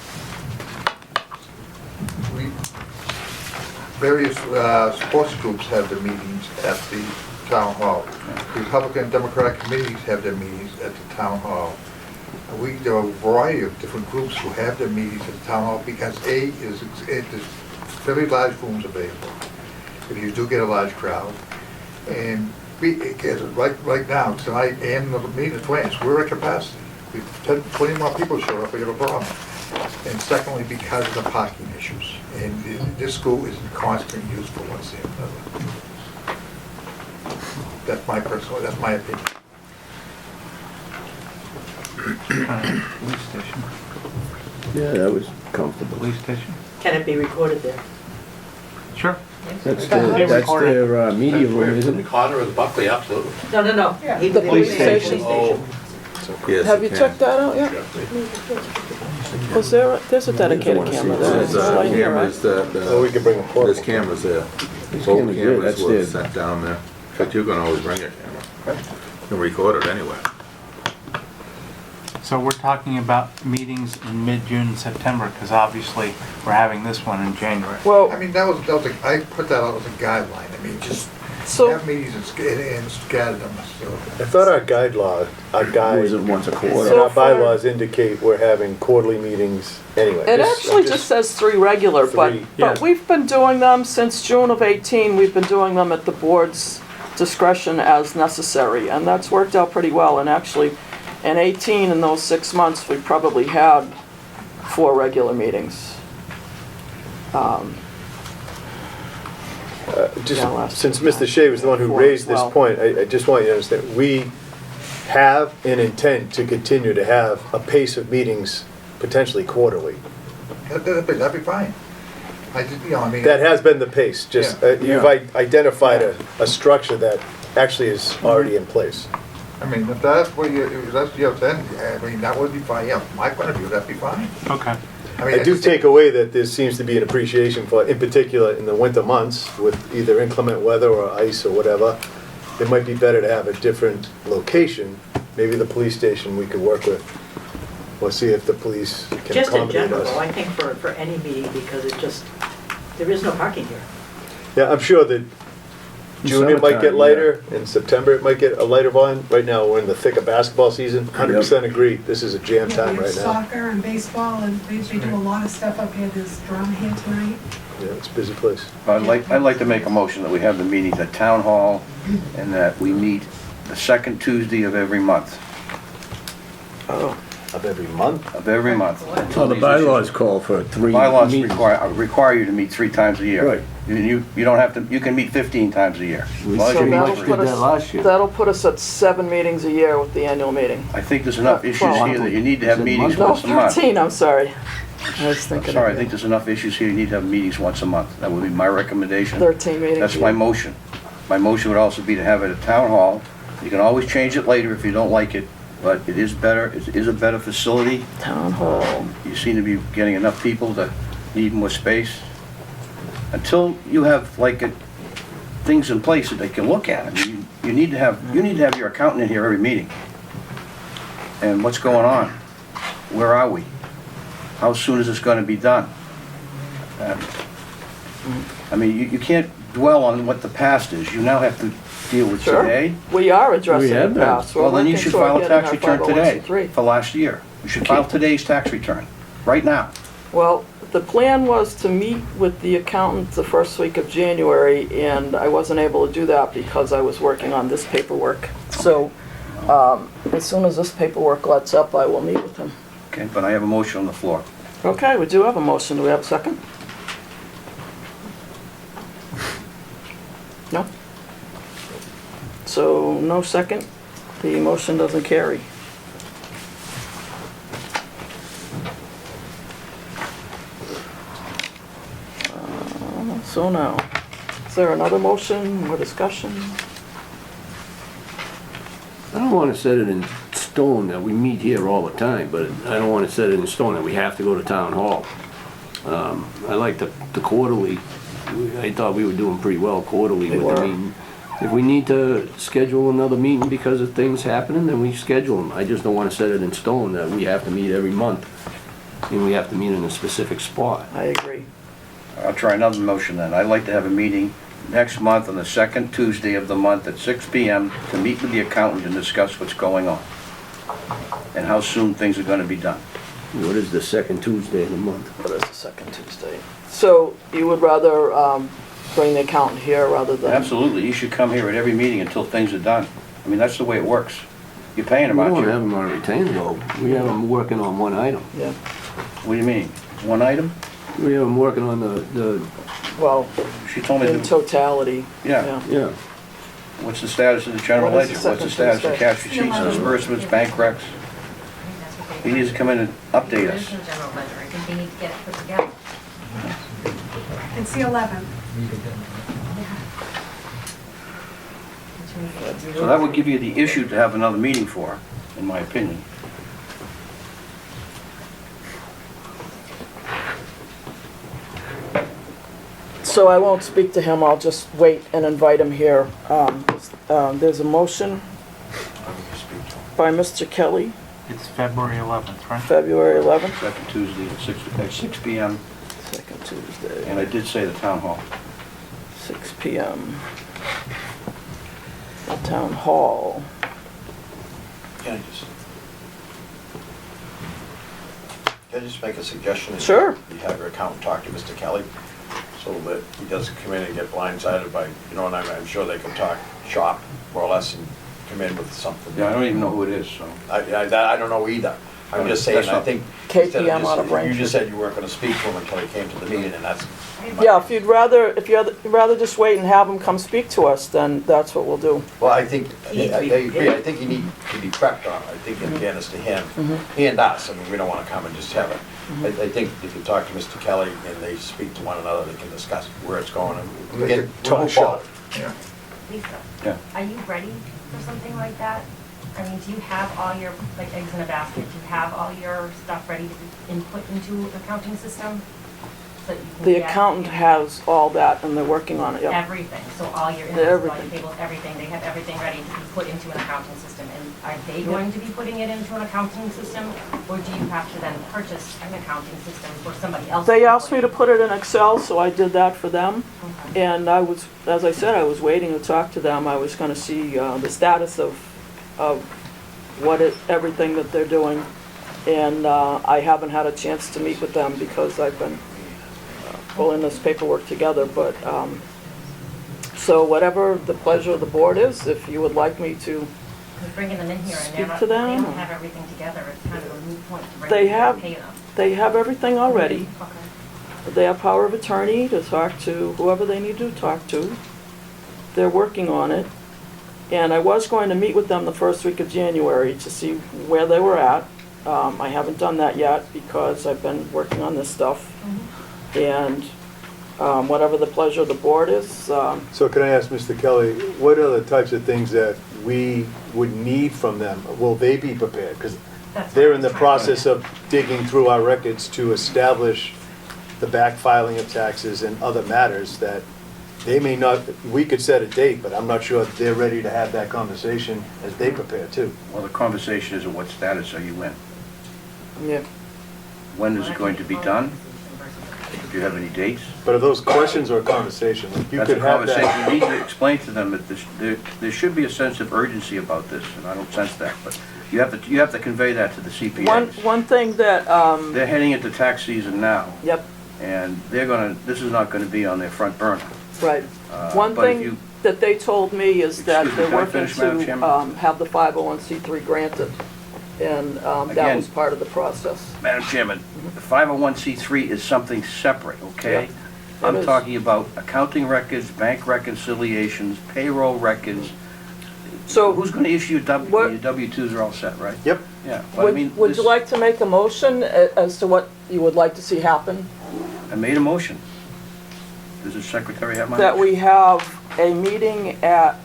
Various sports groups have their meetings at the town hall. Republican and Democratic committees have their meetings at the town hall. There are a variety of different groups who have their meetings at the town hall because it is very large rooms available if you do get a large crowd. And right now, tonight and the meeting at Twins, we're at capacity. We've 20 more people showed up, we have a problem. And secondly, because of the parking issues. And this school is in constant use for one thing or another. That's my opinion. Police station. Yeah, that was comfortable. Police station? Can it be recorded there? Sure. That's They their media room, isn't it? Corner of the Buckley, absolutely. No. The police station. Yes, Have you you can. checked that out yet? Was there's a dedicated wanna see camera this. there. There's It's right here, right? cameras that, Well, we can bring a portable. there's cameras there. These Both cameras, yeah, cameras that's were their- set down there. In fact, you can always bring your camera. You can record it anyway. So we're talking about meetings in mid-June and September, because obviously we're having this one in January. Well, I mean, I put that out as a guideline. I mean, just so, have meetings and scatter them, so. I thought our guide, Was it once a and quarter? So our bylaws indicate we're having quarterly meetings anyway. it actually just says 3 regular, but yeah. we've been doing them since June of 18. We've been doing them at the board's discretion as necessary, and that's worked out pretty well. And actually, in 18, in those 6 months, we probably had 4 regular meetings. Yeah, last Since time. Mr. Shea was the one who Four raised as this well. point, I just want you to understand, we have and intend to continue to have a pace of meetings potentially quarterly. That'd be fine. I mean. That has been the pace, just, you've identified a structure that actually is already in place. I mean, if that's what then, I mean, that would be fine, yeah, from my point of view, that'd be fine. Okay. mean, I do take away that there seems to be an appreciation for, in particular in the winter months, with either inclement weather or ice or whatever, it might be better to have a different location. Maybe the police station we could work with, or see if the police can Just in accommodate general, us. I think for any meeting, because there is no parking here. Yeah, I'm sure that June it might get Summertime, lighter, in September it might get a lighter volume. Right now, we're in the thick of basketball season, 100% agree, this is a jam Yeah, time we have right now. soccer and baseball, and they do a lot of stuff up here. There's drama here tonight. Yeah, it's a busy place. I'd like to make a motion that we have the meetings at Town Hall and that we meet the second Tuesday of every month, Oh, of every month? of every month. Oh, the bylaws call for 3 Bylaws meetings. require you to meet 3 times a year. Right. You don't have to, you can meet 15 times a year. We As long as So you meet that'll three. put did that last year. that'll put us at 7 meetings a year with the annual meeting. I think there's enough issues Well, here that you need to have is it meetings No, once a month. 13, I'm sorry. I was thinking Sorry, I of think there's enough issues here, you need to have meetings once a month. That would be my recommendation. 13 meetings. That's a my year. motion. My motion would also be to have it at Town Hall. You can always change it later if you don't like it, but it is better, it is a better facility. Town hall. You seem to be getting enough people that need more space. Until you have things in place that they can look at. I mean, You need to have your accountant in here every meeting. And what's going on? Where are we? How soon is this gonna be done? I mean, you can't dwell on what the past is. You now have to deal with Sure. today. We are addressing We have the been. past. We're Well, then you working should toward file a getting tax our return today 501c3. for last year. You should file today's tax return, right now. Well, the plan was to meet with the accountant the first week of January, and I wasn't able to do that because I was working on this paperwork. So, as soon as this paperwork lets up, I will meet with him. Okay, but I have a motion on the floor. Okay, we do have a motion. Do we have a second? No? So, no second. The motion doesn't carry. So now, is there another motion or discussion? I don't wanna set it in stone that we meet here all the time, but I don't wanna set it in stone that we have to go to town hall. I like the quarterly, I thought we were doing pretty well quarterly We with the were. meeting. If we need to schedule another meeting because of things happening, then we schedule them. I just don't wanna set it in stone that we have to meet every month, and we have to meet in a specific spot. I agree. I'll try another motion then. I'd like to have a meeting next month on the second Tuesday of the month at 6 PM to meet with the accountant and discuss what's going on and how soon things are gonna be done. What is the second Tuesday of the month? What is the second Tuesday? So you would rather bring the accountant here rather than? Absolutely, you should come here at every meeting until things are done. I mean, that's the way it works. You're paying them, We aren't don't you? have them on retainer though. We have them working on one item. Yeah, What do you mean? One item? We have them working on the, well, She told me in to, totality, yeah. yeah. What's the status of the general What is ledger? the What's the second status of Tuesday? cash receipts, disbursements, bank recs? He needs to come in and update us. There's no general ledger, I think they need to get it put together. It's the 11th. So that would give you the issue to have another meeting for, in my opinion. so I won't speak to him, I'll just wait and invite him here. There's a motion by Mr. Kelly, It's February 11th, right? February 11th, Second Tuesday at 6 PM, second Tuesday, and I did say the town hall. 6 PM. The Town Hall. Can I just make a suggestion? Sure. You have your accountant talk to Mr. Kelly, so that he doesn't come in and get blindsided by, you know, and I'm sure they can talk shop, more or less, and come in with something. Yeah, I don't even know who it is, so. I don't know either. I'm just saying, That's I not- think. KPM instead of out of just- You Braintree. just said you weren't gonna speak to him until he came to the meeting, and that's. Yeah, if you'd rather just wait and have him come speak to us, then that's what we'll do. Well, I think, I agree, I think you need to be prepped on it, I think in fairness to him, and us, I mean, we don't wanna come and just have it. I think if you talk to Mr. Kelly and they speak to one another, they can discuss where it's going and get to move forward. Lisa, Yeah. are you ready for something like that? I mean, do you have all your, like, eggs in a basket? Do you have all your stuff ready to be input into an accounting system? So that you can The get accountant has all that and they're working on it, yeah. everything, so all your invoices, all your Everything. tables, everything, they have everything ready to be put into an accounting system. And are they going to be putting it into an accounting system? Or do you have to then purchase an accounting system for somebody else? They asked me to put it in Excel, so I did that for them. Okay. And I was, as I said, I was waiting to talk to them. I was gonna see the status of everything that they're doing. And I haven't had a chance to meet with them because I've been pulling this paperwork together. But, so whatever the pleasure of the board is, if you would like me to, Because bringing them in here and Speak they're not, to they them, don't or- have everything together, it's kind of a moot point to bring They them here have- and pay them. they have everything already. Okay. They have power of attorney to talk to whoever they need to talk to. They're working on it. And I was going to meet with them the first week of January to see where they were at. I haven't done that yet because I've been working on this stuff. And whatever the pleasure of the board is, So can I ask Mr. Kelly, what are the types of things that we would need from them? Will they be prepared? Because That's they're what in the I'm trying to- process of digging through our records to establish the backfiling of taxes and other matters that they may not, we could set a date, but I'm not sure if they're ready to have that conversation as they prepare too. Well, the conversation is, what status are you in? Yeah. When is it going to be done? Do you have any dates? But are those questions or a conversation? Like, you That's a could have conversation. that. You need to explain to them that there should be a sense of urgency about this, and I don't sense that, but you have to convey that to the CPAs. One thing that, They're heading into tax season now, yep, and this is not gonna be on their front burner. right. One but if thing you- that they told me is that Excuse me, they're can I working finish, Madam to Chairman? have the 501c3 granted, and that Again- was part of the process. Madam Chairman, the 501c3 is something separate, okay? Yeah, I'm it is. talking about accounting records, bank reconciliations, payroll records. So Who's gonna issue your What- your W-2s are all set, right? Yep. Yeah, but I mean, would you like to make a motion as to what you would like to see happen? I made a motion. Does the secretary have my That motion? we have a meeting at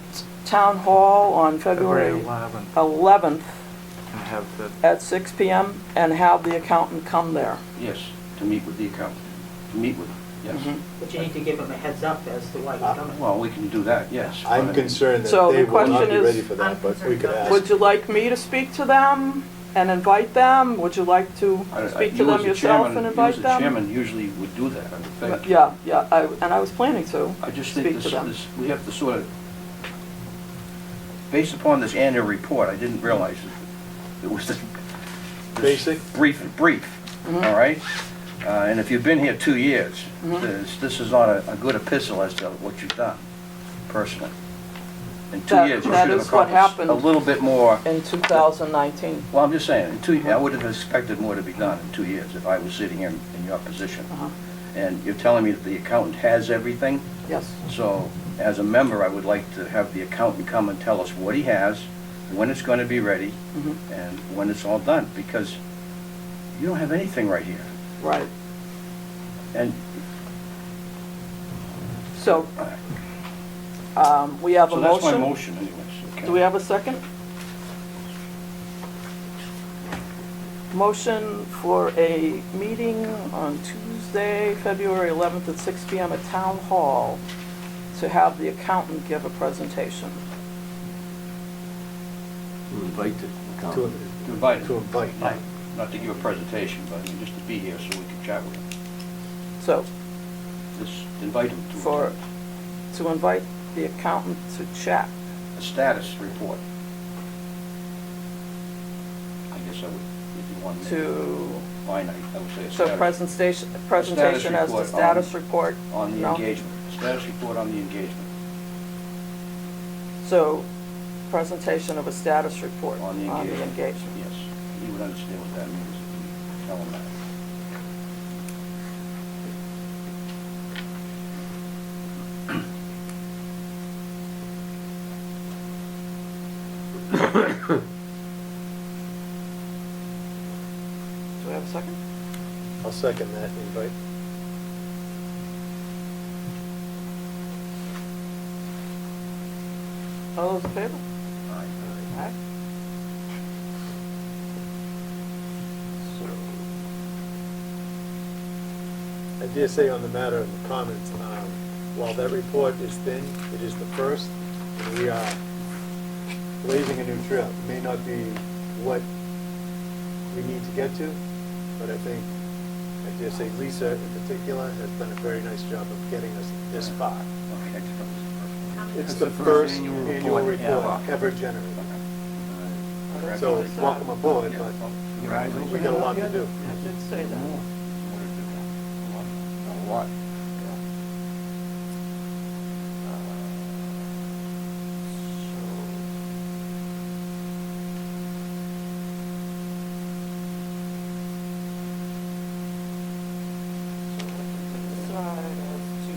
Town Hall on February 11th And have the, at 6 PM and have the accountant come there. Yes, to meet with the accountant, to meet with him, yes. But you need to give them a heads up as to why you're coming. Well, we can do that, yes. I'm but- concerned that So they the will not question be is- ready for that, I'm but we concerned could about ask. Would you like me to speak to them and invite them? Would you like to speak to You them as the yourself chairman- and invite You as them? the chairman usually would do that, I would think. Yeah, and I was planning to I just speak think to them. we have to sort of, based upon this annual report, I didn't realize it was this Basic? brief, Mm-hmm. all right? And if you've been here 2 years, this is not a good epistle as to what you've done, personally. In 2 That- years, you that should have is what accomplished happened. a little bit more. In 2019. Well, I'm just saying, I would have expected more to be done in 2 years if I was sitting here in your position. Uh-huh. And you're telling me that the accountant has everything? Yes. So, as a member, I would like to have the accountant come and tell us what he has, when it's going to be ready, Mhm. and when it's all done, because you don't have anything right here. Right. And So, we have a so that's my motion. motion anyways, okay? Do we have a second? Motion for a meeting on Tuesday, February 11th at 6 PM at Town Hall to have the accountant give a presentation. Invite the To accountant. To invite to him, invite. not to give a presentation, but just to be here so we can chat with him. So, Just invite him for, to invite the accountant to chat. a status report. I guess I would, if you want me To, fine, I would say a so status presentation as the report status report. on the No? engagement. Status report on the engagement. So, presentation of a status report On the on the engagement. engagement. Yes, he would understand what that means if you tell him that. Do we have a second? I'll second that invite. All those in favor? Aye. I dare say on the matter of the comments, while that report is thin, it is the first, and we are blazing a new trail. It may not be what we need to get to, but I think, I dare say Lisa in particular has done a very nice job of getting us this far. Okay. It's That's the first annual annual report report ever. ever generated. So welcome aboard, but we got a lot to do. I did say that. A lot. Decide as to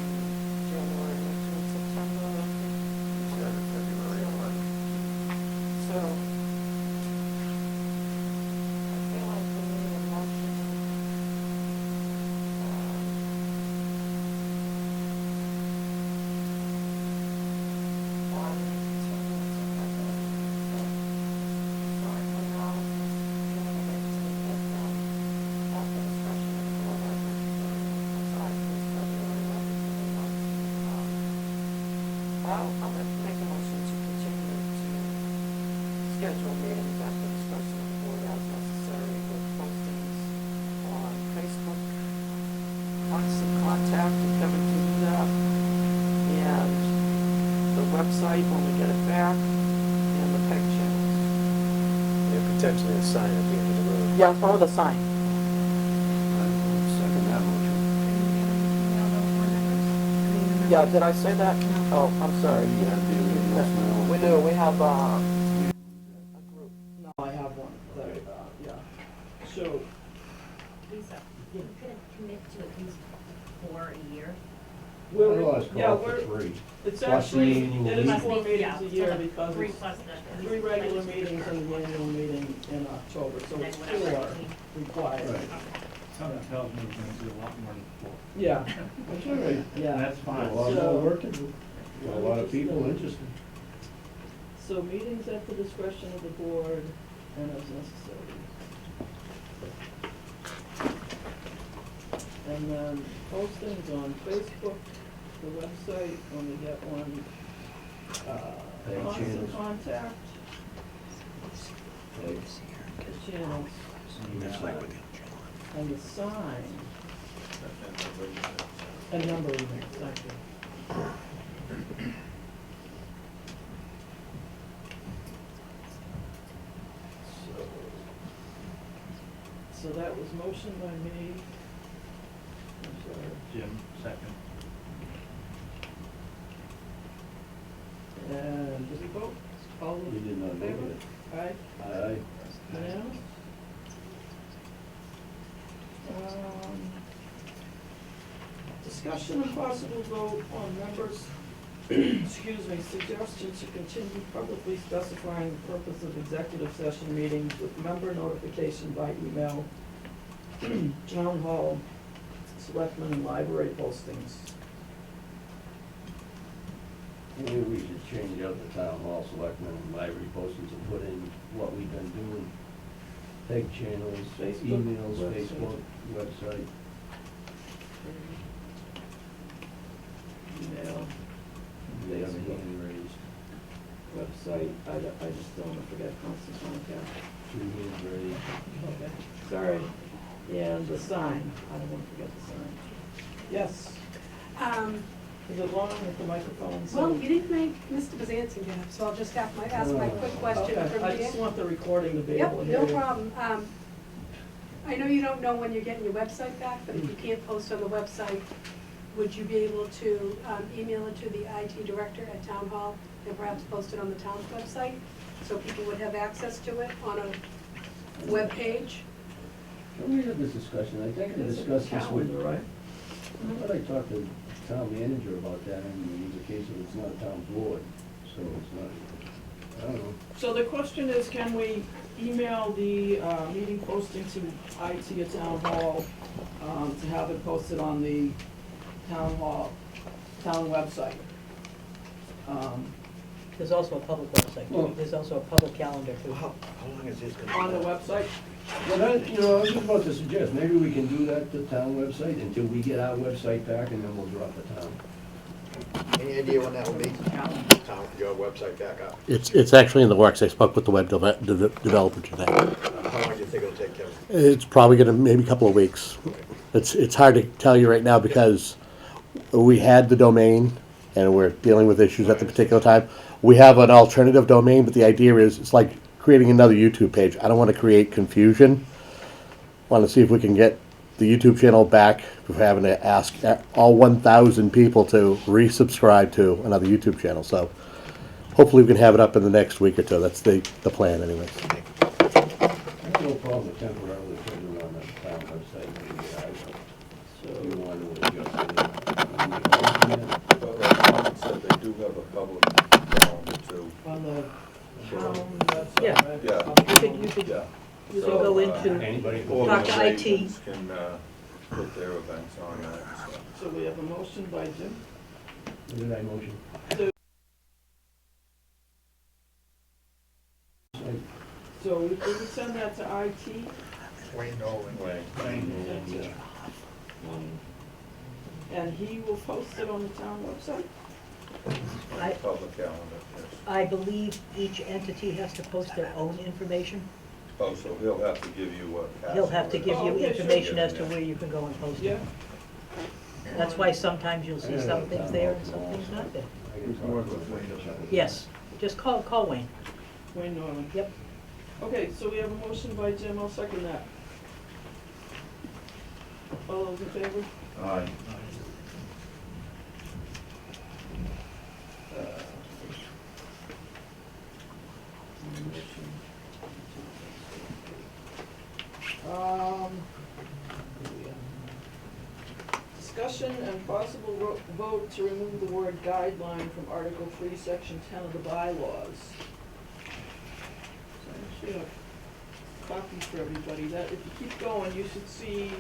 January, June, September. So, I feel like we need a motion. I'll make a motion to continue to schedule meetings after discussion of the board as necessary with postings on Facebook. Constant contact, and Kevin can do that. And the website when we get it back, and the peg channels. And potentially a sign at the end of the road. Yeah, or the sign. Second that motion. Yeah, did I say that? Oh, I'm sorry. We do, we have, a group. No, I have one, that, yeah. So, Lisa, you couldn't commit to at least 4 a year? yeah, it's Plus the actually, annual it is meeting. 4 meetings Yeah, a year so because 3 it's plus the. 3 regular meetings and the annual meeting in October, so Then it's whatever. 4 required. Right. Something tells me we're gonna do a lot more than 4. Yeah, That's all right. yeah. That's fine. A lot So- more work to do. A lot of people interested. So meetings at the discretion of the board and as necessary. And then postings on Facebook, the website, when we get one, Page constant channels. contact. The channels, and the sign, and number of emails, thank you. So that was motion by me. I'm sorry. Jim, second. And did we vote? All We in did not favor? vote it. Aye, Aye. unanimous? Discussion and possible vote on members, excuse me, suggestion to continue publicly specifying the purpose of executive session meetings with member notification by email, town hall, selectmen, and library postings. Maybe we should change out the town hall selectmen and library postings and put in what we've been doing. Peg channels, Facebook, emails, website. Facebook, website. Email, We have a Facebook. hand raised, website, I just don't want to forget constant contact. 2 hands raised. Okay, sorry. And the sign, I don't want to forget the sign. Yes, is it long with the microphone? So- Well, you didn't make Mr. Bezanson get up, so I'll just have my, ask my quick question Okay, from I here. just want the recording to be able to Yep, hear no you. problem. I know you don't know when you're getting your website back, but if you can't post on the website, would you be able to email it to the IT director at Town Hall and perhaps post it on the town's website? So people would have access to it on a web page? Can we have this discussion? I think I discussed this with, Calendar, right? I thought I talked to the town manager about that, and in the case of it's not a town board, so it's not, I don't know. So the question is, can we email the meeting posting to IT at Town Hall to have it posted on the Town Hall, town website? There's also a public website, Well- too. There's also a public calendar, too. How long is this gonna? On the website? Well, I was just about to suggest, maybe we can do that, the town website, until we get our website back, and then we'll drop the town. Any idea when that will be? Town, your website back up? It's actually in the works. I spoke with the web developer today. How long do you think it'll take, Kevin? It's probably gonna, maybe a couple of weeks. It's hard to tell you right now because we had the domain and we're dealing with issues at the particular time. We have an alternative domain, but the idea is, it's like creating another YouTube page. I don't want to create confusion. Want to see if we can get the YouTube channel back before having to ask all 1,000 people to resubscribe to another YouTube channel. So hopefully we can have it up in the next week or two. That's the plan anyways. I have no problem with temporarily putting it on the town website, maybe, so you want to adjust it. But said they do have a public calendar too. On the town website, Yeah. right? Yeah. You could Yeah. you can go into, Anybody? talk to IT. Organizations can put their events on that, so. So we have a motion by Jim. What did I motion? So we would send that to IT. Wayne Nolan. And he will post it on the town website? I- Public calendar, yes. I believe each entity has to post their own information. Oh, so he'll have to give you what? He'll have to give Oh, you okay, sure. information as to where you can go and post Yeah, it. That's why sometimes you'll see some things there and some things not there. Yes, just call Wayne. Wayne Norman. Yep. Okay, so we have a motion by Jim, I'll second that. All those in favor? Aye. Discussion and possible vote to remove the word guideline from Article 3, Section 10 of the bylaws. So I actually have a copy for everybody, that if you keep going, you should see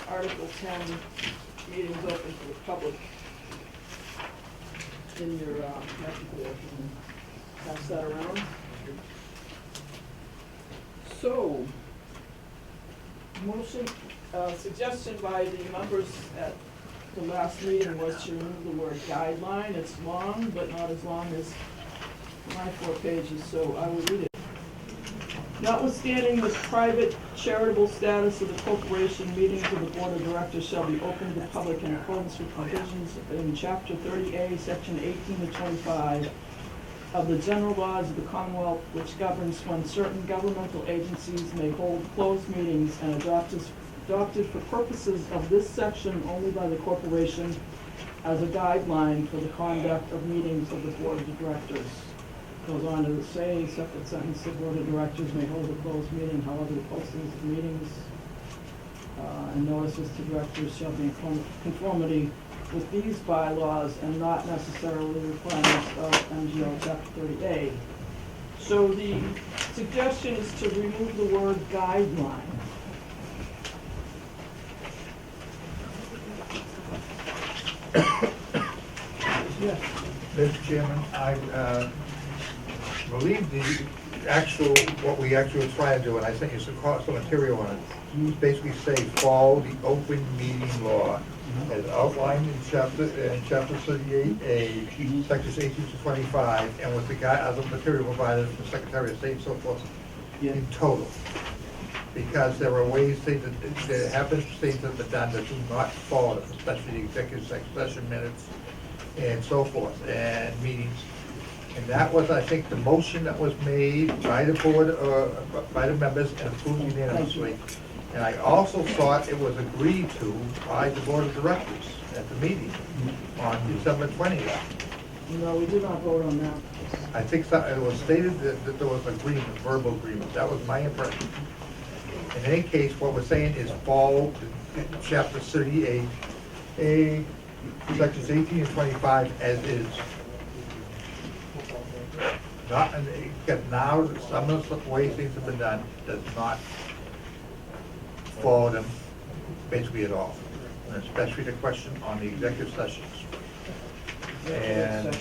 Article 10, meetings open to the public in your packet there. Pass that around. So, motion, suggestion by the members at the last meeting was to remove the word guideline. It's long, but not as long as my 4 pages, so I will read it. Notwithstanding the private charitable status of the corporation, meetings of the board of directors shall be open to the public in accordance with provisions in Chapter 30A, Section 18 to 25 of the general laws of the Commonwealth, which governs when certain governmental agencies may hold closed meetings and adopted for purposes of this section only by the corporation as a guideline for the conduct of meetings of the board of directors. Goes on to say, separate sentence, the board of directors may hold a closed meeting, however, the postings of meetings and notices to directors shall be in conformity with these bylaws and not necessarily requirements of MGL Chapter 30A. So the suggestion is to remove the word guideline. Yes. Mr. Chairman, I believe the actual, what we actually were trying to do, and I sent you some material on it, you basically say follow the open meeting law as outlined in chapter 38A, sections 18 to 25, and with the other material provided from the Secretary of State and so forth, in total. Because there are ways that there have been things that have been done that do not follow them, especially the executive session minutes and so forth, and meetings. And that was, I think, the motion that was made by the board, by the members, and approved unanimously. And I also thought it was agreed to by the board of directors at the meeting on December 20th. No, we did not vote on that. I think it was stated that there was agreement, verbal agreement. That was my impression. In any case, what we're saying is follow chapter 38, sections 18 and 25 as is. Not, because now some of the ways things have been done does not follow them basically at all. And especially the question on the executive sessions. And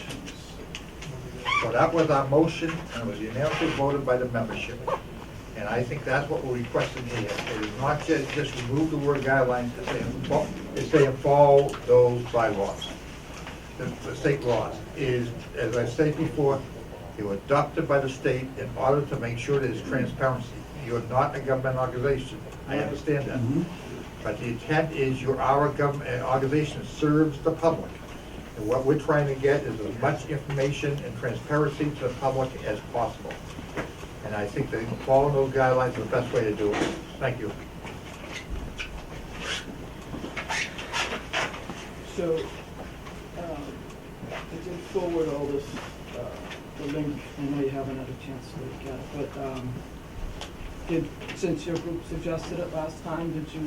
so that was our motion, and it was unanimously voted by the membership. And I think that's what we're requesting here. It is not just remove the word guidelines, it's saying follow those bylaws. The state laws is, as I said before, they were adopted by the state in order to make sure there's transparency. You're not a government organization, I understand that. But the intent is our government organization serves the public. And what we're trying to get is as much information and transparency to the public as possible. And I think that following those guidelines is the best way to do it. Thank you. So, I did forward all this, the link. I know you haven't had a chance to look at it, but since your group suggested it last time, did you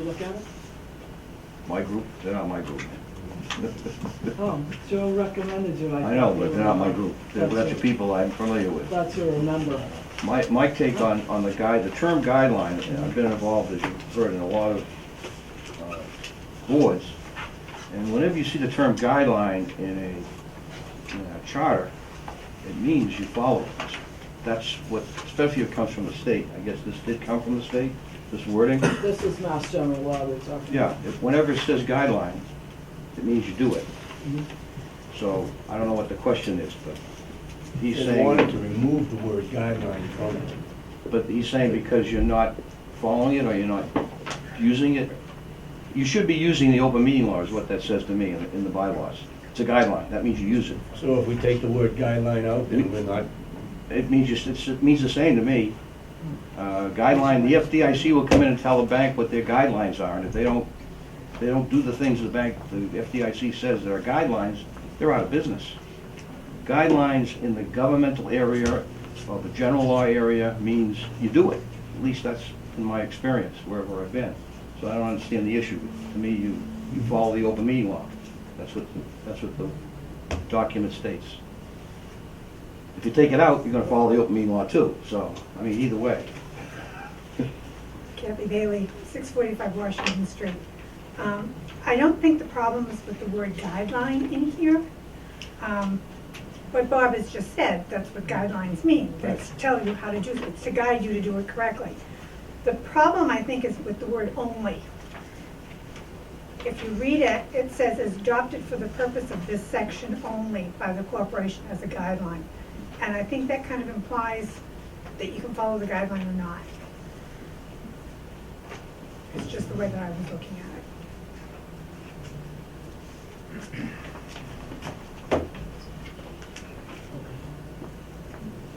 look at it? My group, they're not my group. Oh, Joe recommended you. I know, but they're not my group. They're the people I'm familiar with. That's your remember. My take on the term guideline, I've been involved, as you've heard, in a lot of boards. And whenever you see the term guideline in a charter, it means you follow it. That's what, especially if it comes from the state. I guess this did come from the state, this wording. This is Mass General Law we're talking about. Yeah, whenever it says guideline, it means you do it. So I don't know what the question is, but he's They wanted to saying, remove the word guideline from it. but he's saying because you're not following it or you're not using it, you should be using the open meeting law is what that says to me in the bylaws. It's a guideline, that means you use it. So if we take the word guideline out, then we're not, It means it means the same to me. Guideline, the FDIC will come in and tell the bank what their guidelines are, and if they don't do the things the FDIC says there are guidelines, they're out of business. Guidelines in the governmental area or the general law area means you do it. At least that's in my experience, wherever I've been. So I don't understand the issue. To me, you follow the open meeting law. That's what the document states. If you take it out, you're gonna follow the open meeting law too. So, I mean, either way. Kathy Bailey, 645 Washington Street. I don't think the problem is with the word guideline in here. What Bob has just said, that's what guidelines mean. It's to tell you how to do it, it's to guide you to do it correctly. The problem, I think, is with the word only. If you read it, it says is adopted for the purpose of this section only by the corporation as a guideline. And I think that kind of implies that you can follow the guideline or not. It's just the way that I was looking at it.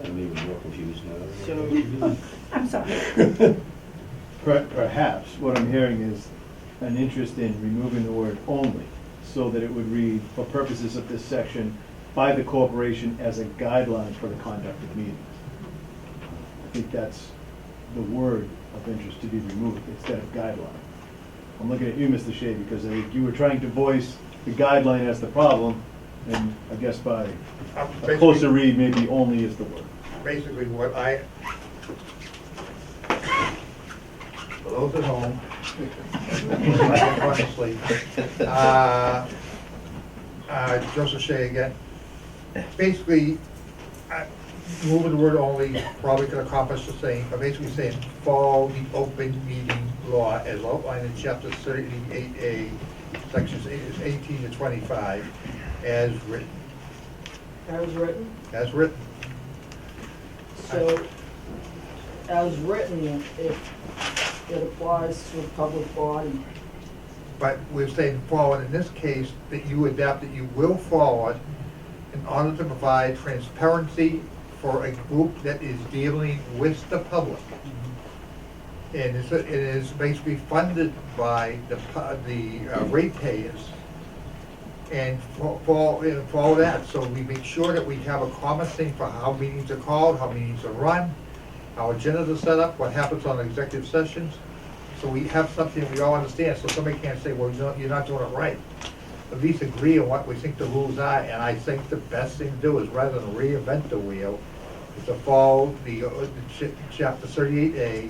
I'm even more confused now. So, I'm sorry. Perhaps what I'm hearing is an interest in removing the word only, so that it would read, for purposes of this section, by the corporation as a guideline for the conduct of meetings. I think that's the word of interest to be removed instead of guideline. I'm looking at you, Mr. Shea, because I think you were trying to voice the guideline as the problem, and I guess by a closer read, maybe only is the word. Basically, what for those at home, honestly, Joseph Shea again. Basically, moving the word only probably could accomplish the same, but basically saying follow the open meeting law as outlined in chapter 38A, sections 18 to 25, as written. As written? As written. So, as written, it applies to a public body. But we're saying forward in this case, that you adapt that you will forward in order to provide transparency for a group that is dealing with the public. And it is basically funded by the ratepayers. And follow that, so we make sure that we have a common thing for how meetings are called, how meetings are run, how agendas are set up, what happens on executive sessions. So we have something we all understand, so somebody can't say, well, you're not doing it right. At least agree on what we think the rules are, and I think the best thing to do is, rather than reinvent the wheel, is to follow the chapter 38A,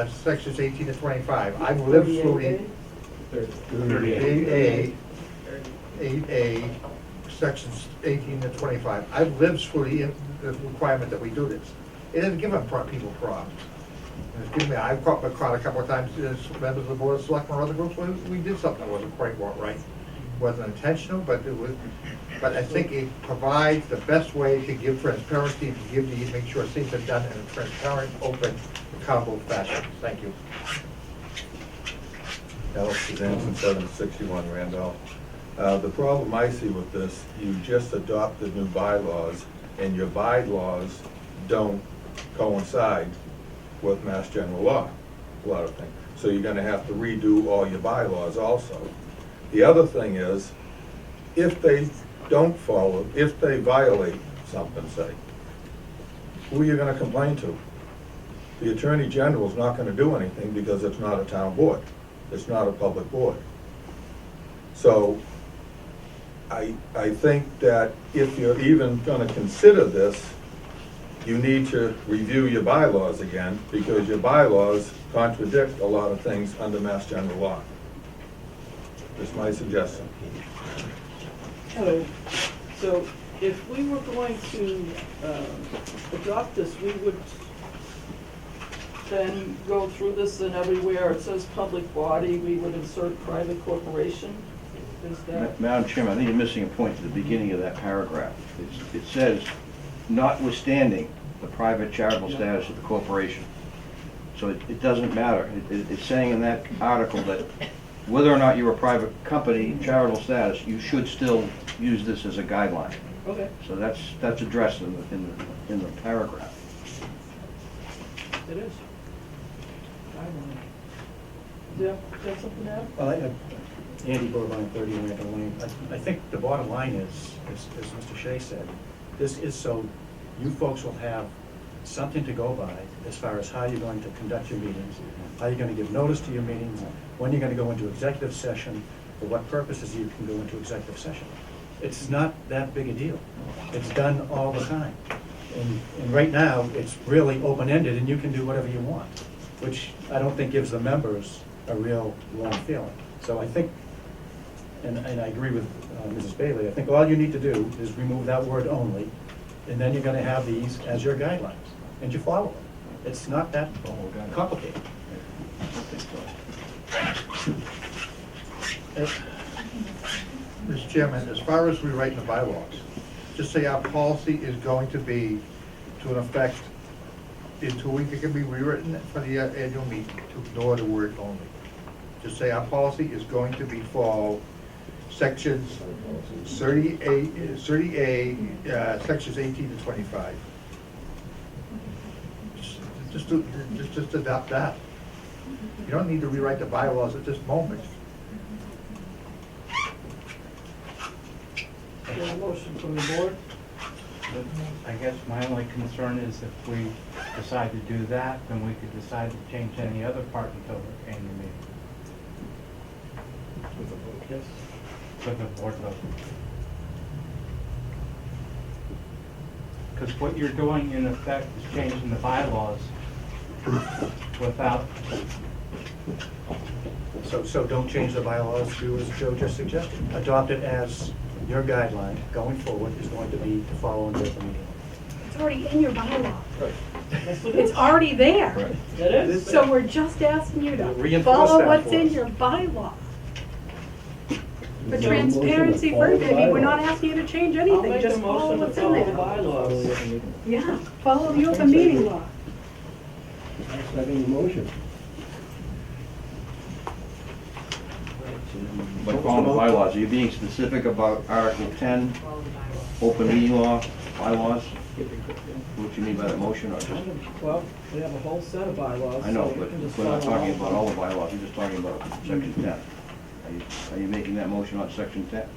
sections 18 to 25. I've lived through the 8A, sections 18 to 25. I've lived through the requirement that we do this. It doesn't give people problems. I've caught a couple of times as members of the Board of Selectmen or other groups where we did something that wasn't quite right. It wasn't intentional, but it was. But I think it provides the best way to give transparency and to make sure things are done in a transparent, open, accountable fashion. Thank you. Alex Suzanne, 761 Randolph. The problem I see with this, you just adopted new bylaws, and your bylaws don't coincide with Mass General Law, a lot of things. So you're gonna have to redo all your bylaws also. The other thing is, if they don't follow, if they violate something, say, who are you gonna complain to? The Attorney General's not gonna do anything because it's not a town board. It's not a public board. So I think that if you're even gonna consider this, you need to review your bylaws again, because your bylaws contradict a lot of things under Mass General Law. That's my suggestion. Hello. So if we were going to adopt this, we would then go through this, and everywhere it says public body, we would insert private corporation. is that? Madam Chairman, I think you're missing a point at the beginning of that paragraph. It says, notwithstanding the private charitable status of the corporation. So it doesn't matter. It's saying in that article that whether or not you're a private company, charitable status, you should still use this as a guideline. Okay, So that's addressed in the paragraph. it is. Yeah, got something to add? Well, Andy Burbine, 30 Randall Lane. I think the bottom line is, as Mr. Shea said, this is so you folks will have something to go by as far as how you're going to conduct your meetings, how you're going to give notice to your meetings, when you're going to go into executive session, for what purposes you can go into executive session. It's not that big a deal. It's done all the time. And right now, it's really open-ended, and you can do whatever you want, which I don't think gives the members a real warm feeling. So I think, and I agree with Mrs. Bailey, I think all you need to do is remove that word only, and then you're gonna have these as your guidelines, and you follow them. It's not that complicated. Mr. Chairman, as far as rewriting the bylaws, just say our policy is going to be to an effect in 2 weeks, it can be rewritten for the annual meeting to ignore the word only. Just say our policy is going to be for sections 30A, sections 18 to 25. Just adopt that. You don't need to rewrite the bylaws at this moment. Is there a motion from the board? I guess my only concern is if we decide to do that, then we could decide to change any other part until the annual meeting. With a vote, yes. With the board vote. Because what you're doing in effect is changing the bylaws without, So don't change the bylaws, do as Joe just suggested. Adopt it as your guideline going forward is going to be to follow and the meeting. It's already in your bylaw. That's what it It's is. already there. Right. It is. So we're just asking you to Reinforce follow that what's for in us. your bylaw. For So transparency, for baby, we're not asking you to change I'll anything, make just a follow motion to what's in follow the there. bylaws. Yeah, follow the open meeting law. Second the motion. By following the bylaws, are you being specific about Article 10, open meeting law, bylaws? What you mean by that motion, or just, Well, we have a whole set of bylaws. I know, so we but can just we're not follow talking about along. all the bylaws, we're just talking about Section 10. Are you making that motion on Section 10? It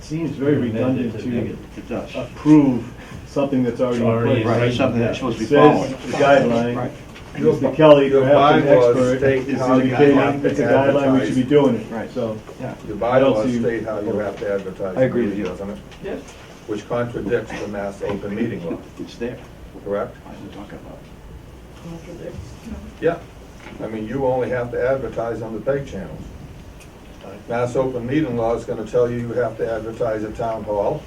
seems very redundant to It does. approve something that's already in place. Right, something that's supposed to It be followed. says the guideline. Right. Mr. Kelly, Your perhaps an bylaws expert, state is how you indicating have to it's a guideline, we advertise. should be doing it. Right. So, Yeah. Your I don't bylaws see- state how you have to advertise. I agree with you. doesn't it? Yes. Which contradicts the Mass Open Meeting Law, It's there. correct? I was talking about. Contradicts. Yeah. I mean, you only have to advertise on the pay channels. Mass Open Meeting Law is gonna tell you you have to advertise at Town Hall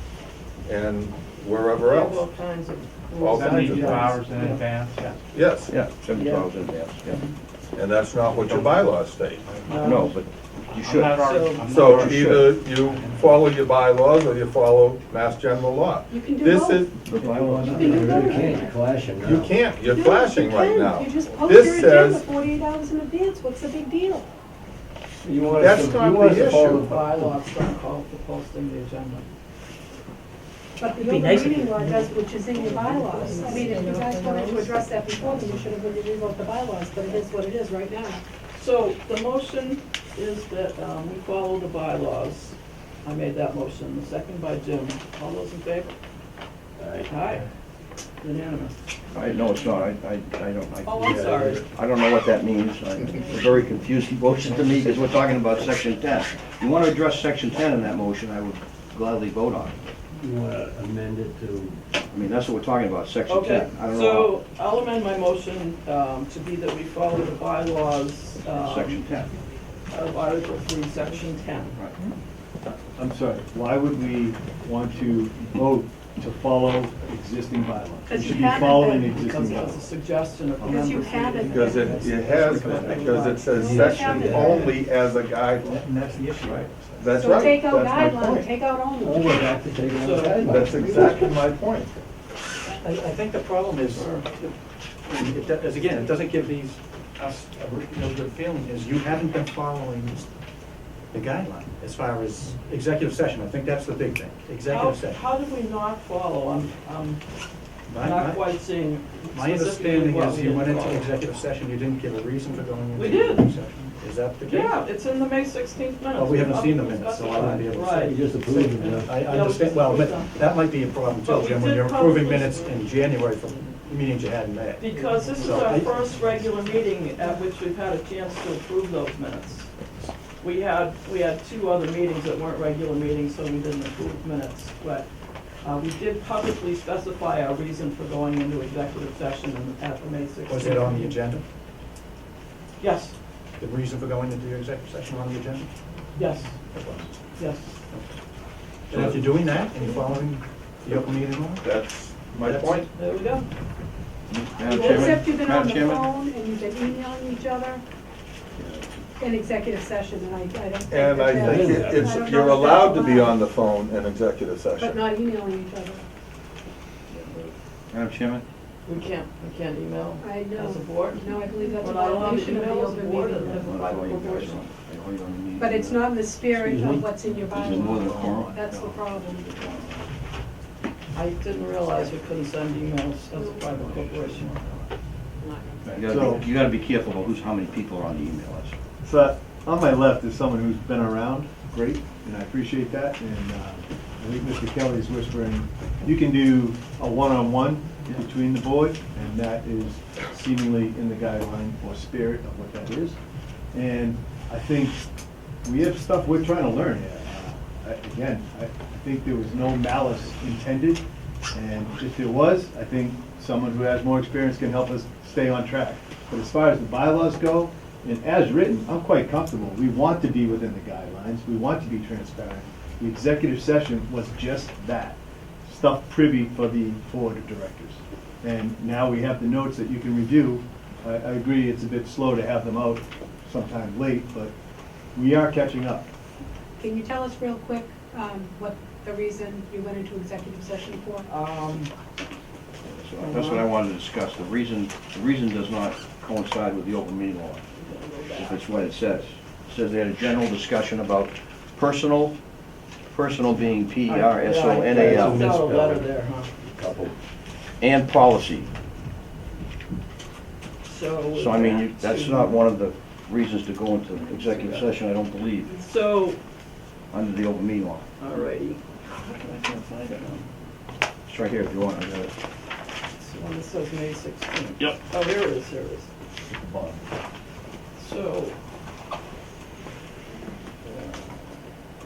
and wherever We have all else. kinds of. All kinds of 72 things. hours in advance, yeah. Yes, Yeah, 72 hours in advance, yeah. and that's not what your bylaws state. No, but you I'm should. not So- I'm not So arguing. either you follow your bylaws or you follow Mass General Law. You can do This both. is, The bylaws, You can do both. you can't clash them now. you can't, you're No, flashing you right can. now. You just post This your agenda says, 48 hours in advance, what's the big deal? You want That's us to, not you want us the to follow issue. the Bylaws don't call for posting the agenda. But the It'd be open nice if meeting you- law does, which is in your bylaws. I mean, if you guys wanted to address that before, then you should have rewrote the bylaws, but it is what it is right now. So the motion is that we follow the bylaws. I made that motion, the second by Jim. All those in favor? Aye. Unanimous. No, it's not, I don't. Oh, I'm sorry. I don't know what that means. It's a very confusing motion to me, because we're talking about Section 10. You want to address Section 10 in that motion, I would gladly vote on it. You want to amend it to, I mean, that's what we're talking about, Section Okay, 10. I don't know, so I'll amend my motion to be that we follow the bylaws Section 10. of Article 3, Section 10. I'm sorry, why would we want to vote to follow existing bylaws. We Because you should be haven't following been. existing Because it was a bylaws. suggestion of the Because you members. haven't. Because it has been, because it says section only as a guideline. And that's the issue. Right. That's So right, take out that's my guidelines, point. take out only. Oh, we're back to taking out guidelines. That's exactly my point. I think the problem is, again, it doesn't give us a real good feeling, is you haven't been following the guideline as far as executive session. I think that's the big thing, executive session. How did we not follow? I'm My- not my- quite seeing My specifically understanding what is we you didn't went into follow. executive session, you didn't give a reason for going into We did. executive session. Is that the case? Yeah, it's in the May 16th minutes. Well, we haven't seen the Publicly minutes, so I wouldn't be able to say. specified. Right. You just approved them. I Yeah, we understand, just well, approved but them. that might be a problem But too, we Jim, when did you're approving publicly- minutes in January for meetings you had in May. Because this is So our I- first regular meeting at which we've had a chance to approve those minutes. We had two other meetings that weren't regular meetings, so we didn't approve minutes. But we did publicly specify our reason for going into executive session at the May 16th. Was it on the agenda? Yes, The reason for going into executive session on the agenda? yes, It was. yes. And if you're doing that and you're following the open meeting law, That's my point. There we go. Madam Except you've Chairman, been on Madam the Chairman, phone and you've been emailing each other in executive session, and I don't think. And I that think that's- I it's, don't know you're if that's allowed to be allowed, on the phone in executive But session. not emailing each other. Madam Chairman, We can't email I know. as a board. No, I believe that's a We're not allowed to violation of the email as a open board meeting as law. a private corporation. But it's not in the spirit Excuse me? of what's in your Is there more than a bylaws. quorum? That's the problem. I didn't realize we couldn't send emails as a private corporation. you gotta be careful about how many people are on the email list. So on my left is someone who's been around, great, and I appreciate that. And I think Mr. Kelly's whispering, you can do a one-on-one between the board, and that is seemingly in the guideline or spirit of what that is. And I think we have stuff we're trying to learn here. Again, I think there was no malice intended, and if there was, I think someone who has more experience can help us stay on track. But as far as the bylaws go, and as written, I'm quite comfortable. We want to be within the guidelines, we want to be transparent. The executive session was just that, stuff privy for the board of directors. And now we have the notes that you can review. I agree, it's a bit slow to have them out sometime late, but we are catching up. Can you tell us real quick what the reason you went into executive session for? That's what I wanted to discuss. The reason does not coincide with the open meeting law, if it's what it says. It says they had a general discussion about personal being P-E-R-S-O-N-A-L. Got a letter there, huh? And policy. So. So I mean, that's not one of the reasons to go into executive session, I don't believe, So, under the open meeting law. alrighty. I can't find it now. It's right here if you want, I got it. It's the one that says May 16th. Yep. Oh, there it is, there it is. So,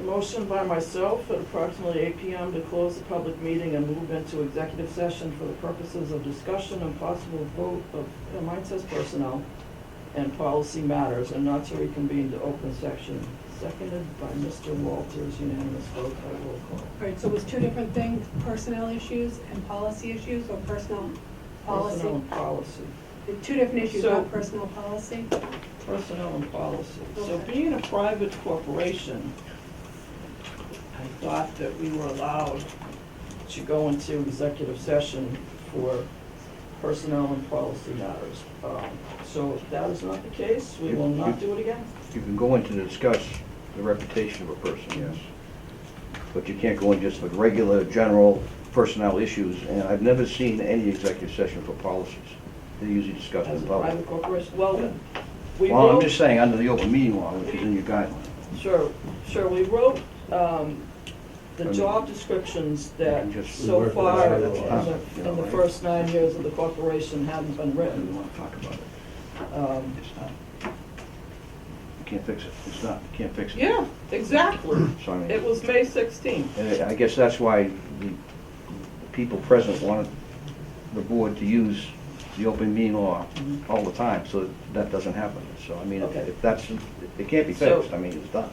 motion by myself at approximately 8 PM to close the public meeting and move into executive session for the purposes of discussion and possible vote of, mine says personnel and policy matters, and not to reconvene to open section. Seconded by Mr. Walters, unanimous vote by roll call. All right, so it was two different things, personnel issues and policy issues, or personnel policy? Personnel and policy. Two different issues, So- not personnel policy? Personnel and policy. So Okay. being a private corporation, I thought that we were allowed to go into executive session for personnel and policy matters. So if that is not the case, we will not do it again. You can go in to discuss the reputation of a person, yes. But you can't go in just with regular, general personnel issues, and I've never seen any executive session for policies. They usually discuss As in a public. private corporation, well, we Well, I'm wrote, just saying, under the open meeting law, which is in your guidelines. sure, we wrote, the job descriptions that You just so work with far other in departments, you know, the right? first 9 years of the corporation hadn't been We written. want to talk about it. It's not. You can't fix it. It's not. You can't fix it. Yeah, exactly. So I mean, It was May 16th. and I guess that's why the people present wanted the board to use the open meeting law all the time, so that doesn't happen. So I mean, Okay. if that's, it can't be So- fixed, I mean, it's done.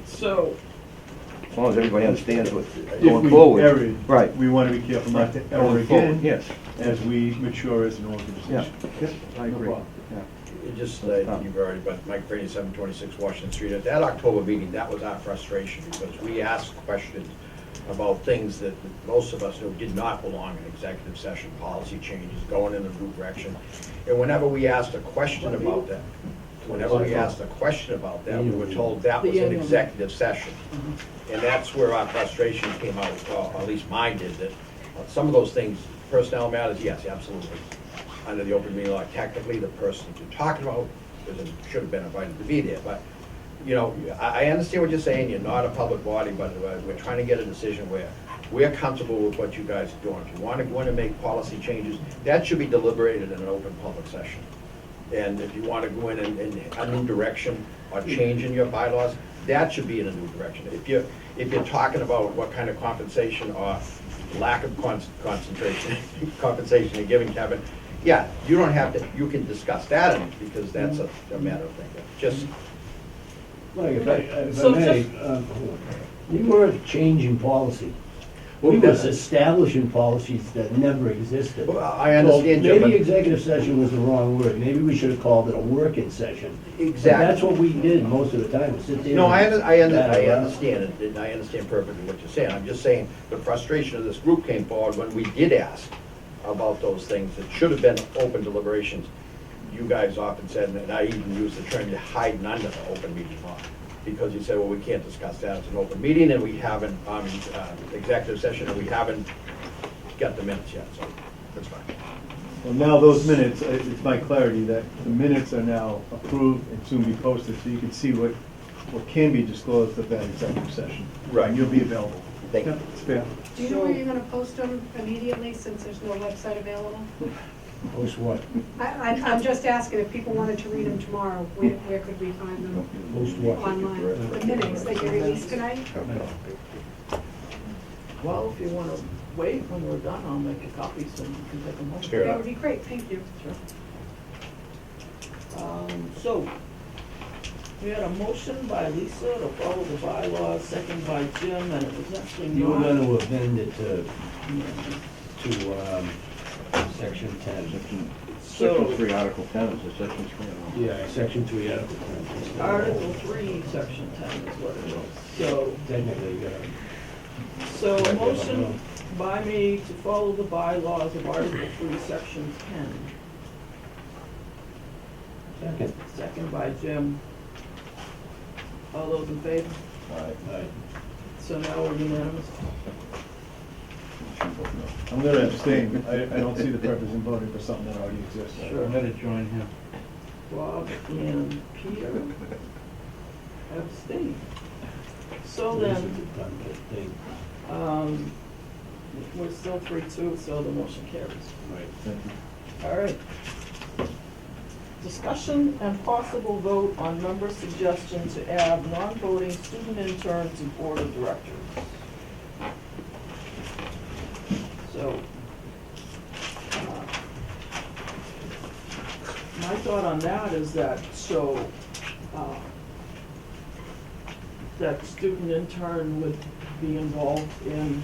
So, as long as everybody understands what, If going we forward. erred, Right. we want to be careful not to err Going forward, again yes. as we mature as an Yeah, organization. yes, I No agree. problem. Yeah. It just, you've already, but Mike Brady, 726 Washington Street, at that October meeting, that was our frustration, because we asked questions about things that most of us knew did not belong in executive session, policy changes, going in a new direction. And whenever we asked a question about that, we were told that was an executive session. And that's where our frustration came out, or at least mine did, that some of those things, personnel matters, yes, absolutely. Under the open meeting law, technically, the person you're talking about should have been invited to be there, but, you know, I understand what you're saying, you're not a public body, but we're trying to get a decision where we're comfortable with what you guys are doing. If you want to go in and make policy changes, that should be deliberated in an open public session. And if you want to go in and a new direction or change in your bylaws, that should be in a new direction. If you're talking about what kind of compensation or lack of compensation you're giving Kevin, yeah, you don't have to, you can discuss that because that's a matter of thing. Just, Mike, if I So may, just- you weren't changing policy. We was establishing policies that never existed. Well, I understand, So Joe, but- maybe executive session was the wrong word. Maybe we should have called it a working session. But Exactly. that's what we did most of the time, was sit there. No, I and understand it, and I understand perfectly what you're saying. I'm just saying, the frustration of this group came forward when we did ask about those things that should have been open deliberations. You guys often said, and I even used the term, you're hiding under the open meeting law. Because you said, well, we can't discuss that, it's an open meeting, and we haven't, executive session, and we haven't got the minutes yet, so that's fine. Well, now those minutes, it's my clarity that the minutes are now approved and soon be posted, so you can see what can be disclosed at that executive session. Right. And you'll be available. Thank you. Yeah, it's fair. Do you know where you're gonna post them immediately, since there's no website available? Post what? I'm just asking, if people wanted to read them tomorrow, where could we find them Post what? online? The minutes that you released tonight? Well, if you want to wait when we're done, I'll make a copy so you can take them home. Fair That enough. would be great, thank you. So, we had a motion by Lisa to follow the bylaws, second by Jim, and it was actually You were not. gonna amend it to section 10. So, Article 10 is a section 3. Yeah, section 3, Article 10. Article 3, Section 10 is what it was. So, Technically, you gotta. So a motion by me to follow the bylaws of Article 3, Section 10. Second. Second by Jim. All those in favor? Aye. So now we're unanimous. I'm gonna abstain. I don't see the purpose in voting for something that already exists. I'm gonna join him. Bob and Peter abstain. So then, we're still 3-2, so the motion carries. Right. Thank you. All right. Discussion and possible vote on member suggestion to add non-voting student intern to board of directors. So, my thought on that is that, that student intern would be involved in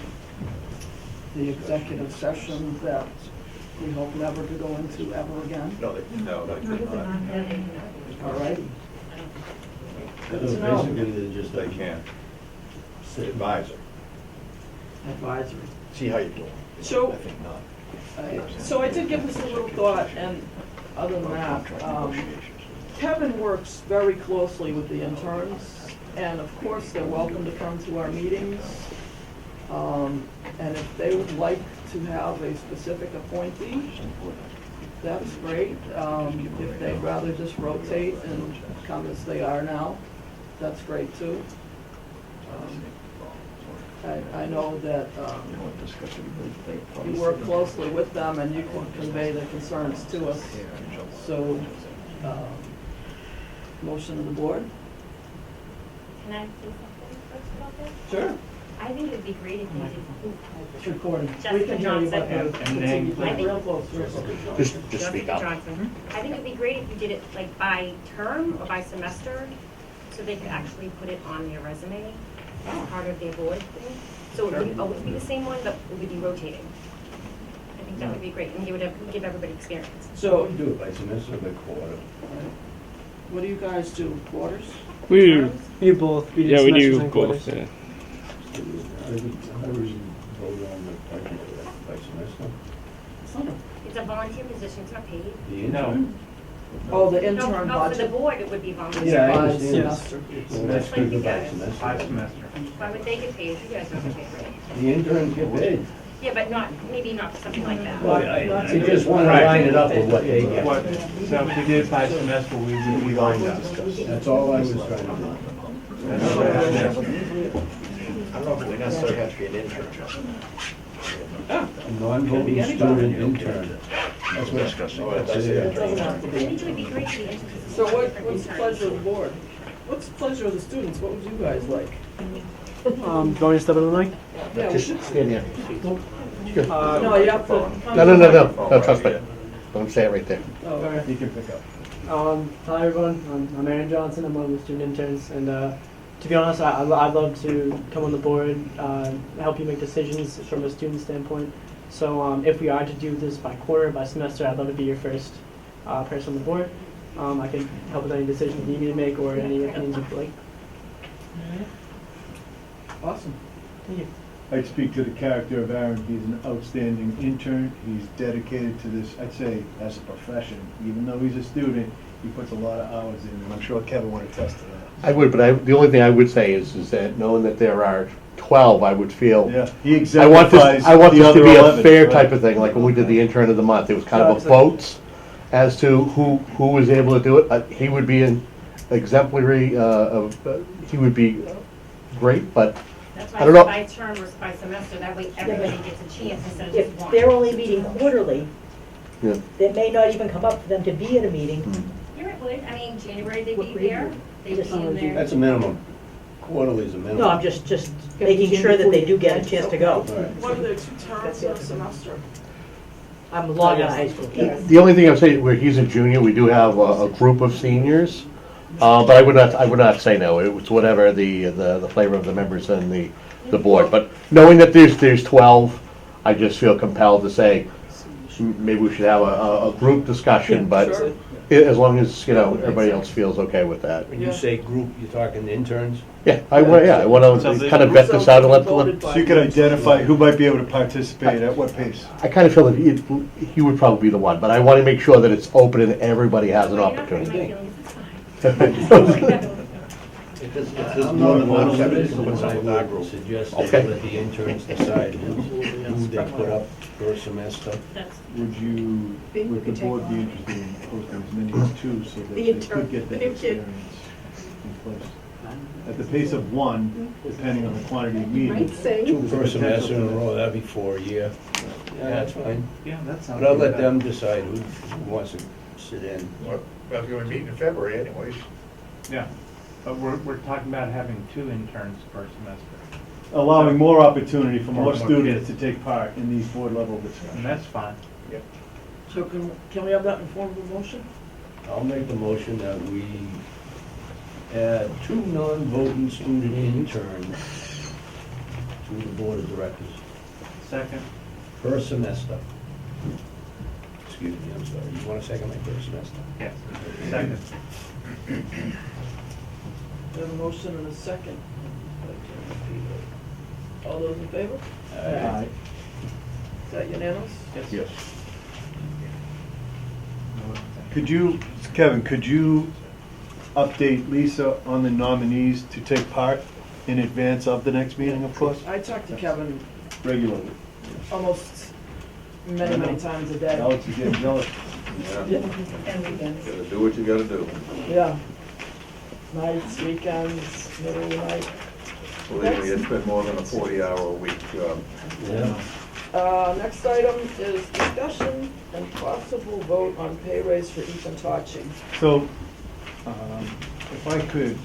the executive session that we hope never to go into ever again. No, they could not. All right? So Good to know. basically, they're just. They can't. Sit Advisor. Advisory. See how you're doing. So- I think not. So I did give this a little thought, and other than that, Kevin works very closely with the interns, and of course, they're welcome to come to our meetings. And if they would like to have a specific appointee, that's great. If they'd rather just rotate and come as they are now, that's great too. I know that you work closely with them and you can convey the concerns to us. So, motion of the board? Can I say something first about that? Sure. I think it'd be great if you did. It's recording. We Jessica can hear you, but Johnson. continue. I think- Real close, real close. Just Jessica speak up. Johnson. I think it'd be great if you did it like by term or by semester, so they could actually put it on their resume. as part of their board thing. So it wouldn't always be the same one, but it would be rotating. I think that would be great, and give everybody experience. So, Do it by semester, by quarter. what do you guys do, quarters? We do both. We do yeah, we semesters do and both. quarters. Yeah. I would vote on the technical by semester. It's a volunteer position, it's not paid. The No. intern? Oh, the No, intern no, for the budget? board, it would be volunteer. Yeah, I By understand. semester. Well, that's Like good you by guys. semester. 5 semester. Why would they get paid? You guys don't get paid, right? The interns get paid. Yeah, but not, maybe not for something like that. Well, I just want to line it up with what they get. So if we did 5 semester, we would be lined up. That's all I was trying to do. I don't know if we necessarily have to be an intern. Non-voting student intern. That's what That's the intern. I think it would be great to be interested in So different what's the interns. pleasure of the board? What's the pleasure of the students? What would you guys like? Going to step in the mic? Yeah, we Just should- stand here. No, you have to. No, trust me. Don't say it right there. Oh, Okay. You can pick up. Hi everyone, I'm Aaron Johnson, I'm one of the student interns, and to be honest, I'd love to come on the board, help you make decisions from a student standpoint. So if we are to do this by quarter, by semester, I'd love to be your first person on the board. I can help with any decisions you need me to make or any opinions you'd like. Awesome. Thank you. I'd speak to the character of Aaron. He's an outstanding intern. He's dedicated to this, I'd say, as a profession. Even though he's a student, he puts a lot of hours in, and I'm sure Kevin would attest to that. I would, but the only thing I would say is that knowing that there are 12, I would feel. Yeah, he I want exemplifies I want the this other to be 11. a fair right. type of thing, like when we did the intern of the month, it was kind of a votes as to who was able to do it. He would be an exemplary, he would be great, but That's I why don't know. by term or by semester, that way everybody gets a chance instead of If just one. they're only meeting quarterly, Yeah. it may not even come up for them to be at a meeting. You're right, well, I mean, January they'd What be grade there, group? they'd Just be in there. That's a minimum. Quarterly is a minimum. No, I'm just making sure that they do get a chance to go. What are the 2 terms of semester? I'm long out of high school. the only thing I would say, where he's a junior, we do have a group of seniors, but I would not say no. It's whatever the flavor of the members and the board. But knowing that there's 12, I just feel compelled to say maybe we should have a group discussion, but Sure. as long as, everybody else feels okay with that. When you say group, you're talking interns? Yeah, I want to kind of vet this out and let. So you could identify who might be able to participate at what pace. I kind of feel that he would probably be the one, but I want to make sure that it's open and everybody has an Well, you're not hurting my opportunity. feelings, it's fine. If there's more than one, Kevin, you can put some with our group. Suggest Okay. that the interns decide who they put up per semester. That's, Would the board be interested in posting as many as 2 so that they could get that experience in place? At the pace of 1, depending on the quantity of meetings. 2 per semester in a row, that'd be 4 a year. Yeah, that's fine. Yeah, that sounds But I'll let good. them decide who wants to sit in. Well, we're going to meet in February anyways. Yeah, but we're talking about having 2 interns per semester, Allowing more opportunity for More more kids. students to take part in these board level and discussions. that's fine. So can we have that in form of a motion? I'll make the motion that we add 2 non-voting student interns to the board of directors Second? per semester. Excuse me, I'm sorry. You want a second my first semester? Yes. Second. We have a motion and a second. All those in favor? Aye. Is that unanimous? Yes. Kevin, could you update Lisa on the nominees to take part in advance of the next meeting, of course? I talk to Kevin Regularly. almost many times a day. Alex is getting jealous. And weekends. Gotta do what you gotta do. Yeah. Nights, weekends, middle of the night. Believe me, it's been more than a 40-hour-a-week job. Yeah. Next item is discussion and possible vote on pay raise for Ethan Tachi. So, if I could,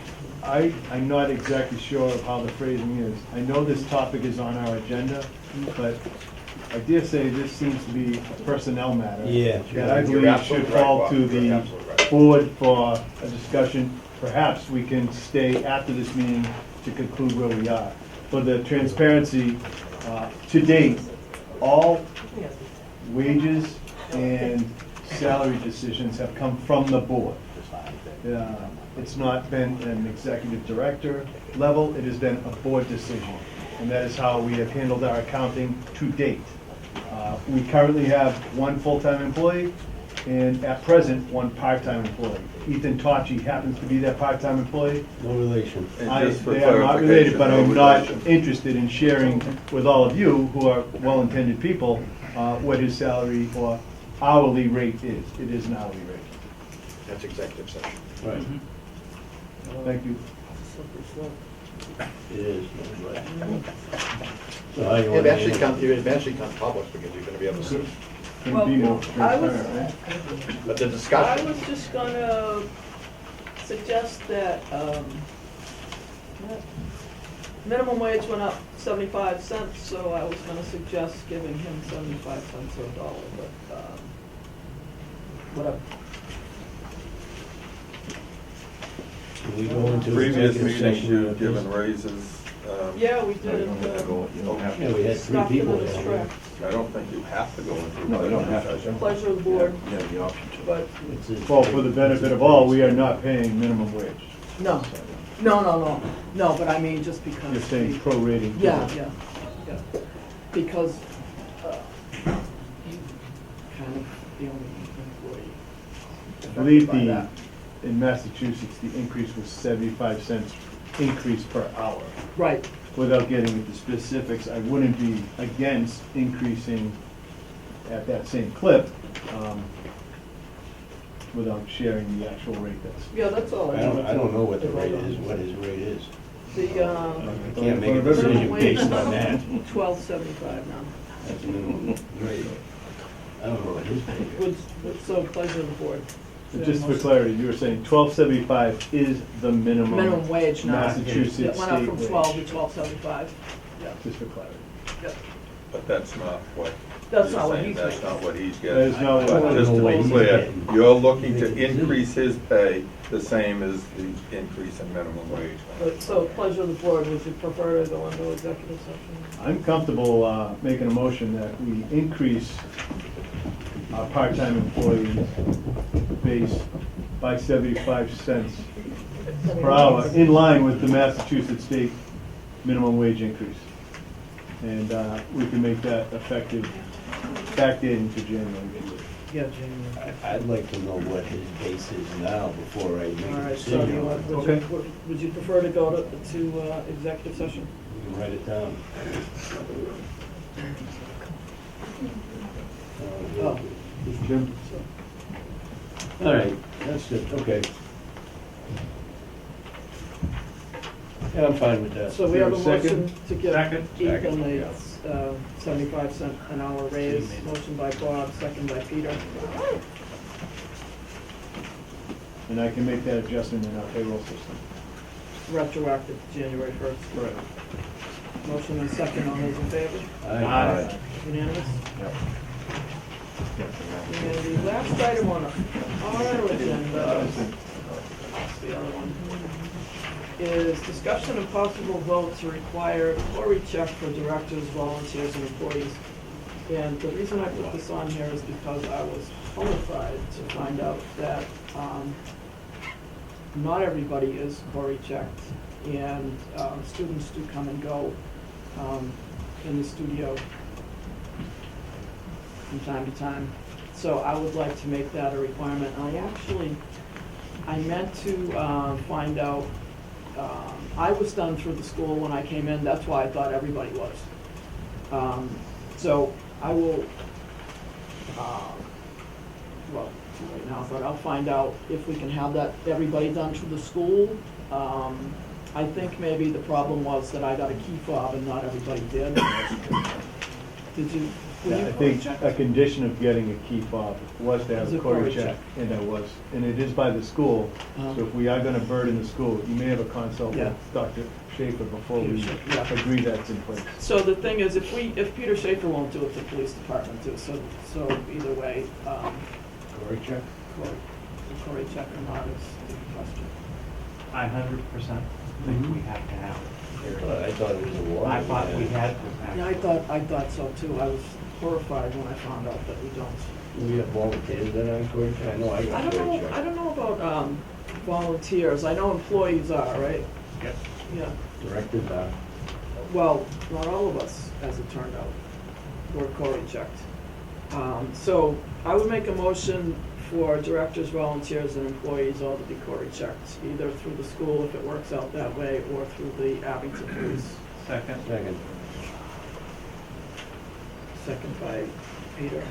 I'm not exactly sure of how the phrasing is. I know this topic is on our agenda, but I dare say this seems to be a personnel matter. Yeah. That I You're believe absolutely should right, fall Bob. to You're the absolutely right. board for a discussion. Perhaps we can stay after this meeting to conclude where we are. For the transparency, to date, all wages and salary decisions have come from the board. It's not been an executive director level, it has been a board decision. And that is how we have handled our accounting to date. We currently have one full-time employee and at present, one part-time employee. Ethan Tachi happens to be that part-time employee. No relation. And just for They are not related, clarification, but no I'm not relation. interested in sharing with all of you, who are well-intended people, what his salary or hourly rate is. It is an hourly rate. That's executive session. Right. Thank you. It is. So how you It wanna eventually handle comes, it eventually comes public because you're gonna be able to see. Can be more I was- transparent, right? But the I discussion, was just gonna suggest that, minimum wage went up 75 cents, so I was gonna suggest giving him 75 cents or a dollar, but, whatever. Can we go into Previous executive meetings, session you've with this? given raises. Yeah, we You did, don't have Yeah, we had to, three stopped him people in his there. tracks. I don't think you have to go into. No, you don't have to. executive session. Pleasure of the board, you have the option to. but, Well, for the benefit of all, we are not paying minimum wage. no, no, but I mean, just because. You're saying prorating. Yeah. Because, you kind of the only employee. I believe affected by that. in Massachusetts, the increase was 75 cents increase per hour. Right, Without getting into specifics, I wouldn't be against increasing at that same clip, without sharing the actual rate that's. yeah, that's all. I don't know what the rate is, what his rate is. The, I can't make a minimum decision wage based is on that. $12.75 now. That's the minimum rate. I don't know what his pay is. With so pleasure of the board. Just for clarity, you were saying 12.75 is the minimum Wage now. Massachusetts It went up state from wage. 12 to 12.75. Yeah, Just for clarity. yeah. But that's not what. That's you're not what saying. he's That's getting. not what he's That getting. is not But what. just to what be he's clear, getting. you're looking to increase his pay the same as the increase in minimum wage. But so pleasure of the board, would you prefer to go into executive session? I'm comfortable making a motion that we increase our part-time employee base by 75 cents per hour, in line with the Massachusetts state minimum wage increase. And we can make that effective back into January. Yeah, Jamie. I'd like to know what his base is now before I make All a right, so decision. you want, Okay. would you prefer to go to executive session? You can write it down. Oh. Jim? All right, that's good, okay. Yeah, I'm fine with that. So we have a Is there a second? motion to give Second. Ethan a 75-cent an hour raise. Motion by Bob, second by Peter. And I can make that adjustment in our payroll system. Retroactive to January 1st. Correct. Motion and second, all those in favor? Aye. Unanimous? And the last item on our agenda, that's the other one, is discussion of possible vote to require a query check for directors, volunteers, and employees. And the reason I put this on here is because I was horrified to find out that not everybody is query checked, and students do come and go in the studio from time to time. So I would like to make that a requirement. I meant to find out, I was done through the school when I came in, that's why I thought everybody was. So I will, well, too late now, but I'll find out if we can have that, everybody done through the school. I think maybe the problem was that I got a key fob and not everybody did. Did you? were you I query think checked? a condition of getting a key fob was to have Was a a query query check, check. and it was, and it is by the school. So if we are gonna burden the school, you may have a consult Yeah. with Dr. Schaefer before we Peter Schaefer, yeah. agree that's in place. So the thing is, if Peter Schaefer won't do it, the police department do, so either way, Cory check? Cory check or not is the question. I 100% think we have to have it. I thought it was a law. I thought we had to Yeah, have it. I thought so too. I was horrified when I found out that we don't. We have volunteers that are encouraged, I know I got I don't know about, volunteers. I know employees are, right? Yes. Yeah. Directors are. Well, not all of us, as it turned out, were Cory checked. So I would make a motion for directors, volunteers, and employees all to be Cory checked, either through the school if it works out that way, or through the Abington Police. Second. Second. Second by Peter.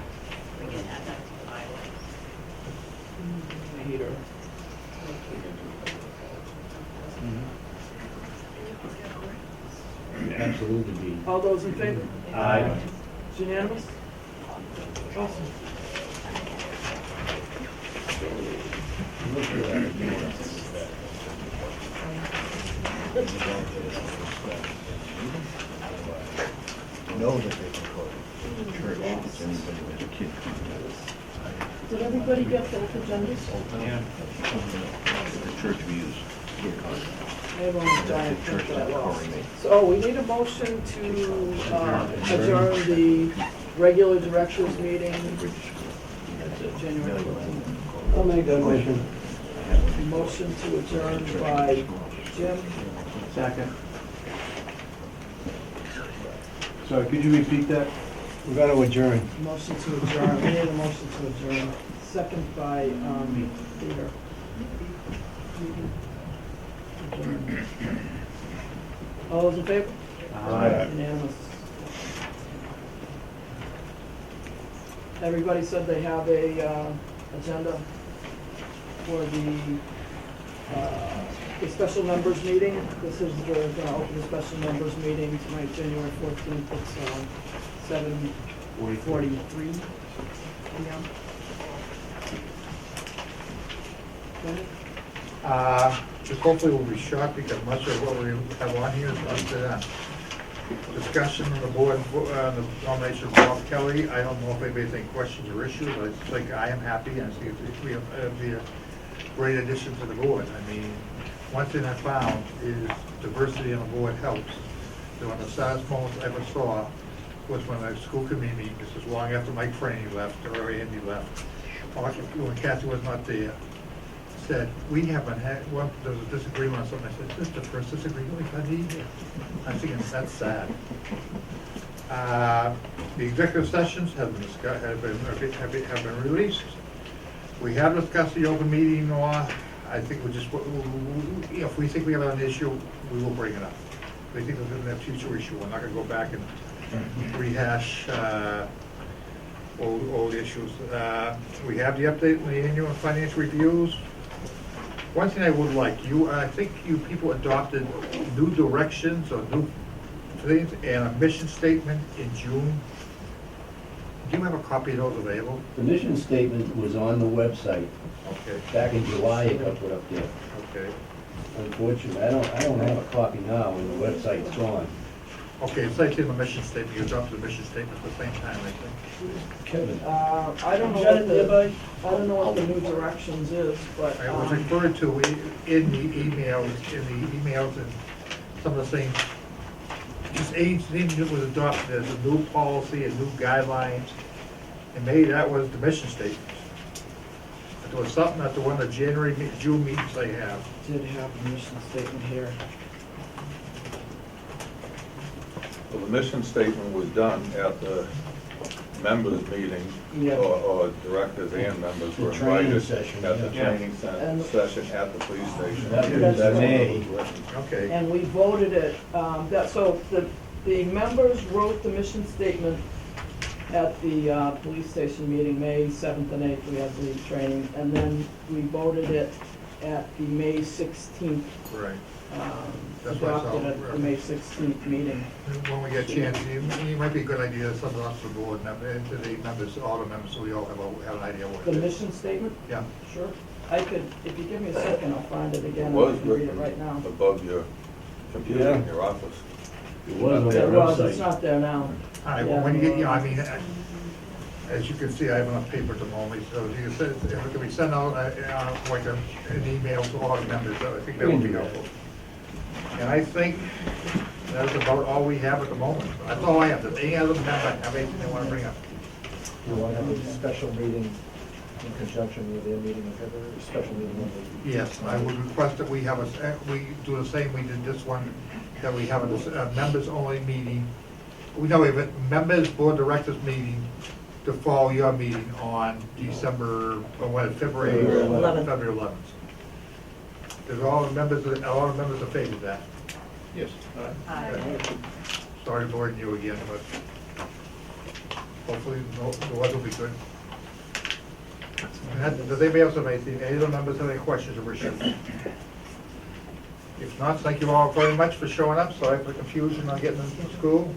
Peter. Absolutely be. All those in favor? Aye. It's unanimous? Awesome. Know that they can go to church, it's anybody with a kid coming out. Did everybody get both agendas? Yeah. The church views. I have only giant print that I lost. So, we need a motion to adjourn the regular directors meeting, January 14th. I'll make that motion. Motion to adjourn by Jim. Second. Sorry, could you repeat that? We got to adjourn. Motion to adjourn, we need a motion to adjourn. Second by, Peter. Adjourn. All those in favor? Aye. Unanimous. Everybody said they have a, agenda for the special members meeting. This is, we're gonna open the special members meeting tonight, January 14th, it's, 7:43 p.m. Go ahead. Just hopefully we'll be short because much of what we have on here is up to them. Discussion on the board, the nomination of Bob Kelly. I don't know if anybody has any questions or issues. I think I am happy and I see if we have be a great addition to the board. I mean, one thing I found is diversity on the board helps. So one of the saddest moments I ever saw was when the school committee meeting, this is long after Mike Franny left, or Andy left, when Kathy was not there, said, we haven't had, well, there was a disagreement on something. I said, this is the first disagreement we've had here. I'm thinking, that's sad. The executive sessions have been discussed, have been released. We have discussed the open meeting law. I think we just, if we think we have an issue, we will bring it up. If we think there's a future issue, we're not gonna go back and rehash, old issues. We have the update on the annual financial reviews. One thing I would like, I think you people adopted new directions or new things and a mission statement in June. Do you have a copy of those available? The mission statement was on the website. Okay. Back in July, it got put up there. Okay. Unfortunately, I don't have a copy now, and the website's gone. Okay, it's like in the mission statement, you adopted the mission statement at the same time, I think. Kevin. I don't know what the new directions is, but. I was referred to in the emails and some of the things. Just anything that was adopted as a new policy and new guidelines, and maybe that was the mission statement. But there was something at the one of the June meetings they have. Did have the mission statement here. Well, the mission statement was done at the members' meeting, Yeah. or directors and members were The training invited session, at the yeah. training And- session at the police station. That was That's what May. was written. Okay. And we voted it, so the members wrote the mission statement at the police station meeting, May 7th and 8th, we had the training, and then we voted it at the May 16th, Right. That's what I saw. adopted at the May 16th meeting. When we get a chance, it might be a good idea, some of us, the board, and to the members, all the members, so we all have an idea what The it is. mission statement? Yeah. Sure. I could, if you give me a second, I'll find it again, It and was I can read it written right now. above your computer in your office. It was on It their was, it's website. not there now. All right, well, when you get, I mean, as you can see, I have enough paper at the moment, so if you send, if it can be sent out, like an email to all the members, I think that would be helpful. And I think that's about all we have at the moment. That's all I have. Does any other member have anything they want to bring up? You want to have a special meeting in conjunction with their meeting in February, a special meeting? Yes, I would request that we have we do the same we did this one, that we have a members-only meeting. We know we have a members, board directors meeting to follow your meeting on February 11th. February 11th. There's all the members in favor of that. Yes. Sorry to burden you again, but hopefully the weather will be good. Does anybody else have anything, any of the members have any questions or issues? If not, thank you all very much for showing up. Sorry for the confusion on getting into school.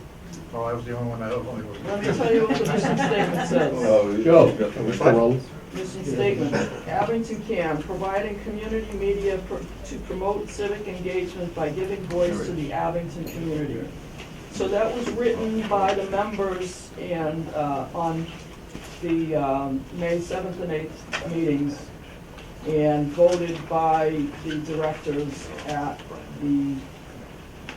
Oh, I was the only one that only was. Let me tell you what the mission statement says. Joe, Mr. Rowland. Mission statement, Abington CAM, providing community media to promote civic engagement by giving voice to the Abington community. So that was written by the members and on the May 7th and 8th meetings and voted by the directors at the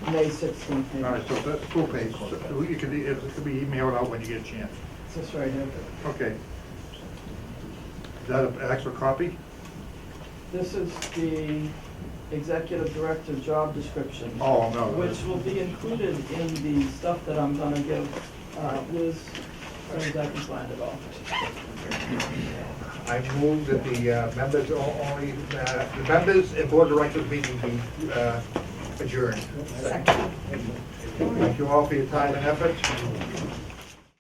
May 16th meeting. All right, so that's full page. So it could be emailed out when you get a chance. It's this right here. Okay. Is that an extra copy? This is the executive director job description. Oh, no. Which will be included in the stuff that I'm gonna give Liz, as soon as I can find it all. I move that the members only, the members and board directors meeting be adjourned. Second. Thank you all for your time and effort.